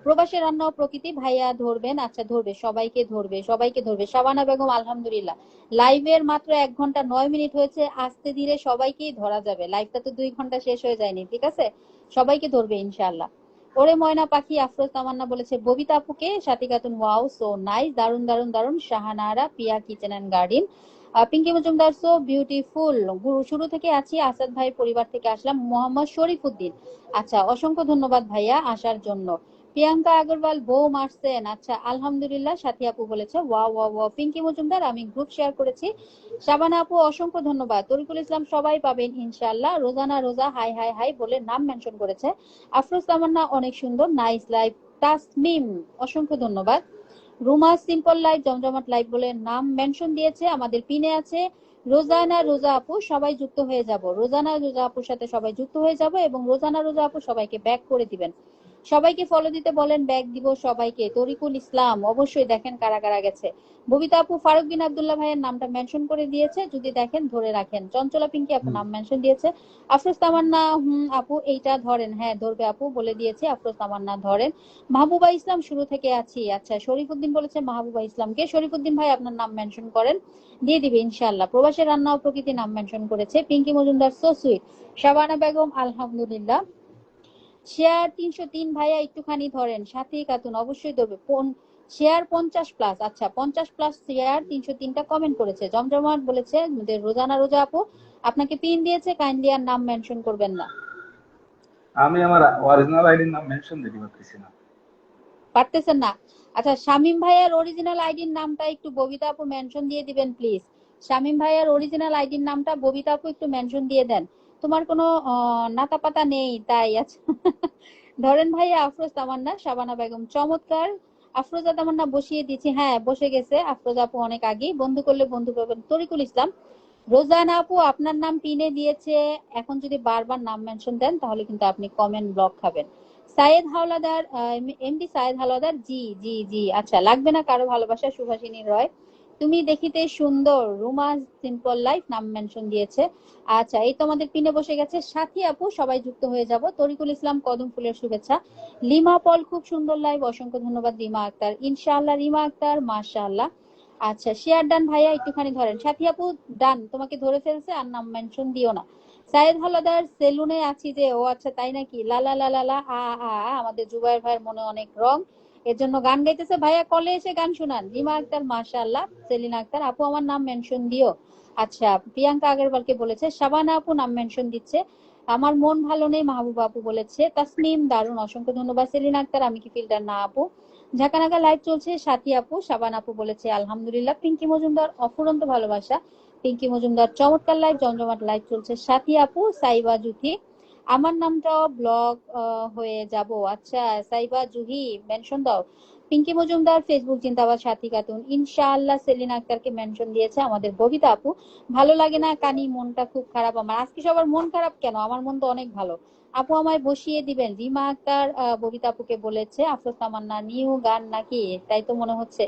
S5: প্রবাসে রান্না ও প্রকৃতি ভাইয়া ধরবেন। আচ্ছা ধরবে, সবাইকে ধরবে, সবাইকে ধরবে। শাবানা বেগম আলহামদুলিল্লাহ। লাইভের মাত্র 1 ঘন্টা 9 মিনিট হয়েছে, আস্তে ধীরে সবাইকেই ধরা যাবে। লাইভটা তো 2 ঘন্টা শেষ হয়ে যায়নি, ঠিক আছে? সবাইকে ধরবে ইনশাআল্লাহ। ওরে ময়না পাখি আফরোজ তামান্না বলেছে ববিতা আপুকে। সাথী খাতুন ওয়াও সো নাইস, দারুন দারুন দারুন। Shahanara Piya kitchen and garden Pinky Majumdar so beautiful, শুরু থেকে আছি, আসাদ ভাইয়ের পরিবার থেকে আসলাম, মোহাম্মদ শরীফুদ্দিন। আচ্ছা, অসংখ্য ধন্যবাদ ভাইয়া আসার জন্য। প্রিয়াঙ্কা আগরওয়াল বউ মারছেন, আচ্ছা আলহামদুলিল্লাহ। সাথী আপু বলেছে wow wow wow. Pinki Majumdar আমি গ্রুপ শেয়ার করেছি। শাবানা আপু অসংখ্য ধন্যবাদ। তরিকুল ইসলাম সবাই পাবেন ইনশাআল্লাহ। রোজানা রোজা হাই হাই হাই বলে নাম মেনশন করেছে। আফরোজ তামান্না অনেক সুন্দর, নাইস লাইভ। তাসমিম অসংখ্য ধন্যবাদ। রুমা সিম্পল লাইভ জমজমাট লাইভ বলে নাম মেনশন দিয়েছে, আমাদের পিনে আছে। রোজানা রোজা আপু সবাই যুক্ত হয়ে যাব, রোজানা রোজা আপুর সাথে সবাই যুক্ত হয়ে যাব এবং রোজানা রোজা আপু সবাইকে ব্যাক করে দিবেন। সবাইকে ফলো দিতে বলেন, ব্যাক দিব সবাইকে। তরিকুল ইসলাম অবশ্যই দেখেন কারা কারা গেছে। ববিতা আপু ফারুক বিন আব্দুল্লাহ ভাইয়ের নামটা মেনশন করে দিয়েছে, যদি দেখেন ধরে রাখেন। চঞ্চলা পিঙ্কি আপু নাম মেনশন দিয়েছে। আফরোজ তামান্না আপু এইটা ধরেন, হ্যাঁ ধরবে আপু, বলে দিয়েছি। আফরোজ তামান্না ধরেন। মাহবুবা ইসলাম শুরু থেকে আছি, আচ্ছা। শরীফুদ্দিন বলেছে মাহবুবা ইসলামকে। শরীফুদ্দিন ভাই আপনার নাম মেনশন করেন, দিয়ে দিবে ইনশাআল্লাহ। প্রবাসের রান্না ও প্রকৃতি নাম মেনশন করেছে। Pinky Majumdar so sweet. শাবানা বেগম আলহামদুলিল্লাহ। শেয়ার 303 ভাইয়া একটুখানি ধরেন। সাথী খাতুন অবশ্যই ধরবে। শেয়ার 50+, আচ্ছা 50+ শেয়ার, 303টা কমেন্ট করেছে। জমজমাট বলেছে রোজানা রোজা আপু আপনাকে পিন দিয়েছে, কাইন্ডলি আর নাম মেনশন করবেন না।
S4: আমি আমার অরিজিনাল আইডির নাম মেনশন দিতে পারতেছি না।
S5: পারতেছেন না? আচ্ছা, শামীম ভাইয়ার অরিজিনাল আইডির নামটা একটু ববিতা আপু মেনশন দিয়ে দিবেন প্লিজ। শামীম ভাইয়ার অরিজিনাল আইডির নামটা ববিতা আপু একটু মেনশন দিয়ে দেন। তোমার কোনো নাতা পাতা নেই তাই। আচ্ছা ধরেন ভাইয়া। আফরোজ তামান্না, শাবানা বেগম চমৎকার। আফরোজা তামান্না বসিয়ে দিচ্ছি, হ্যাঁ বসে গেছে আফরোজা আপু অনেক আগেই। বন্ধু করলে বন্ধু করবেন। তরিকুল ইসলাম। রোজানা আপু আপনার নাম পিনে দিয়েছে, এখন যদি বারবার নাম মেনশন দেন তাহলে কিন্তু আপনি কমেন্ট ব্লক খাবেন। সায়েদ হাওলাদার, এমডি সায়েদ হাওলাদার, জি জি জি। আচ্ছা, লাগবে না কারো ভালোবাসা। সুভাষিনী রয় তুমি দেখিতে সুন্দর। রুমা সিম্পল লাইফ নাম মেনশন দিয়েছে। আচ্ছা, এই তোমাদের পিনে বসে গেছে। সাথী আপু সবাই যুক্ত হয়ে যাব। তরিকুল ইসলাম কদম ফুলের শুভেচ্ছা। লিমা পল খুব সুন্দর লাইভ, অসংখ্য ধন্যবাদ রিমা আক্তার। ইনশাআল্লাহ রিমা আক্তার মাশাআল্লাহ। আচ্ছা, শেয়ার ডান ভাইয়া একটুখানি ধরেন। সাথী আপু ডান, তোমাকে ধরে ফেলছে, আর নাম মেনশন দিও না। সাইদ হাওলাদার সেলুনে আছি যে, ও আচ্ছা তাই নাকি। লা লা লা লা লা আ আ আ। আমাদের জুবাইর ভাইয়ের মনে অনেক রং, এর জন্য গান গাইতেছে। ভাইয়া কলে এসে গান শুনান। রিমা আক্তার মাশাআল্লাহ। সেলিনা আক্তার আপু আমার নাম মেনশন দিও। আচ্ছা, প্রিয়াঙ্কা আগরওয়ালকে বলেছে। শাবানা আপু নাম মেনশন দিচ্ছে। আমার মন ভালো নেই মাহবুবা আপু বলেছে। তাসনিম দারুন, অসংখ্য ধন্যবাদ। সেলিনা আক্তার আমি কি ফিল্টার না আপু। ঝাঁকানাকা লাইভ চলছে। সাথী আপু, শাবানা আপু বলেছে আলহামদুলিল্লাহ। পিঙ্কি মজুমদার অফুরন্ত ভালোবাসা। পিঙ্কি মজুমদার চমৎকার লাইভ, জমজমাট লাইভ চলছে। সাথী আপু, সাইবা জুথি আমার নামটাও ব্লগ হয়ে যাব। আচ্ছা সাইবা জুহি মেনশন দাও। পিঙ্কি মজুমদার ফেসবুক জিন্দাবাদ। সাথী খাতুন ইনশাআল্লাহ। সেলিনা আক্তারকে মেনশন দিয়েছে আমাদের ববিতা আপু। ভালো লাগে না কানি, মনটা খুব খারাপ আমার। আজকে সবার মন খারাপ কেন? আমার মন তো অনেক ভালো। আপু আমায় বসিয়ে দিবেন। রিমা আক্তার ববিতা আপুকে বলেছে। আফরোজ তামান্না নিউ গান নাকি, তাই তো মনে হচ্ছে।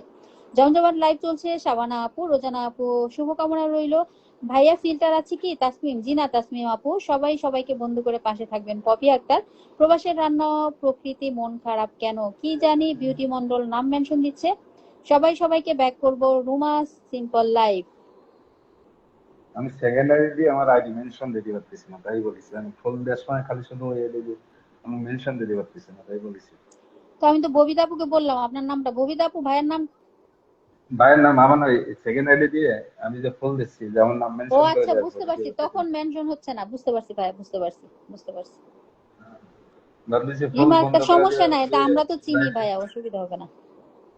S5: জমজমাট লাইভ চলছে। শাবানা আপু, রোজানা আপু শুভকামনা রইলো। ভাইয়া ফিল্টার আছে কি? তাসমিম, জি না তাসমিম আপু। সবাই সবাইকে বন্ধু করে পাশে থাকবেন। পপি আক্তার প্রবাসের রান্না প্রকৃতি মন খারাপ কেন কি জানি। বিউটি মন্ডল নাম মেনশন দিচ্ছে। সবাই সবাইকে ব্যাক করব। Ruma simple live.
S4: আমি সেকেন্ডারি দিয়ে আমার আইডি মেনশন দিতে পারতেছি না, তাই বলেছি। আমি ফুল দেওয়ার সময় খালি শুধু আমি মেনশন দিতে পারতেছি না, তাই বলেছি।
S5: তো আমি তো ববিতা আপুকে বললাম আপনার নামটা। ববিতা আপু ভাইয়ের নাম।
S4: ভাইয়ের নাম আমার নয়, সেকেন্ড আইডি দিয়ে আমি যে ফুল দিচ্ছি যে আমার নাম
S5: ও
S4: মেনশন করে
S5: আচ্ছা,
S4: দেওয়ার
S5: বুঝতে
S4: পরে দিয়ে
S5: পারছি,
S4: পারতেছি
S5: তখন
S4: না।
S5: মেনশন হচ্ছে না। বুঝতে পারছি ভাইয়া, বুঝতে পারছি বুঝতে পারছি।
S4: ভাবতেছি ফুল
S5: রিমা
S4: বন্ধ
S5: একটা
S4: করে
S5: সমস্যা
S4: দিয়ে
S5: নাই, এটা আমরা তো চিনি ভাইয়া, অসুবিধা হবে না।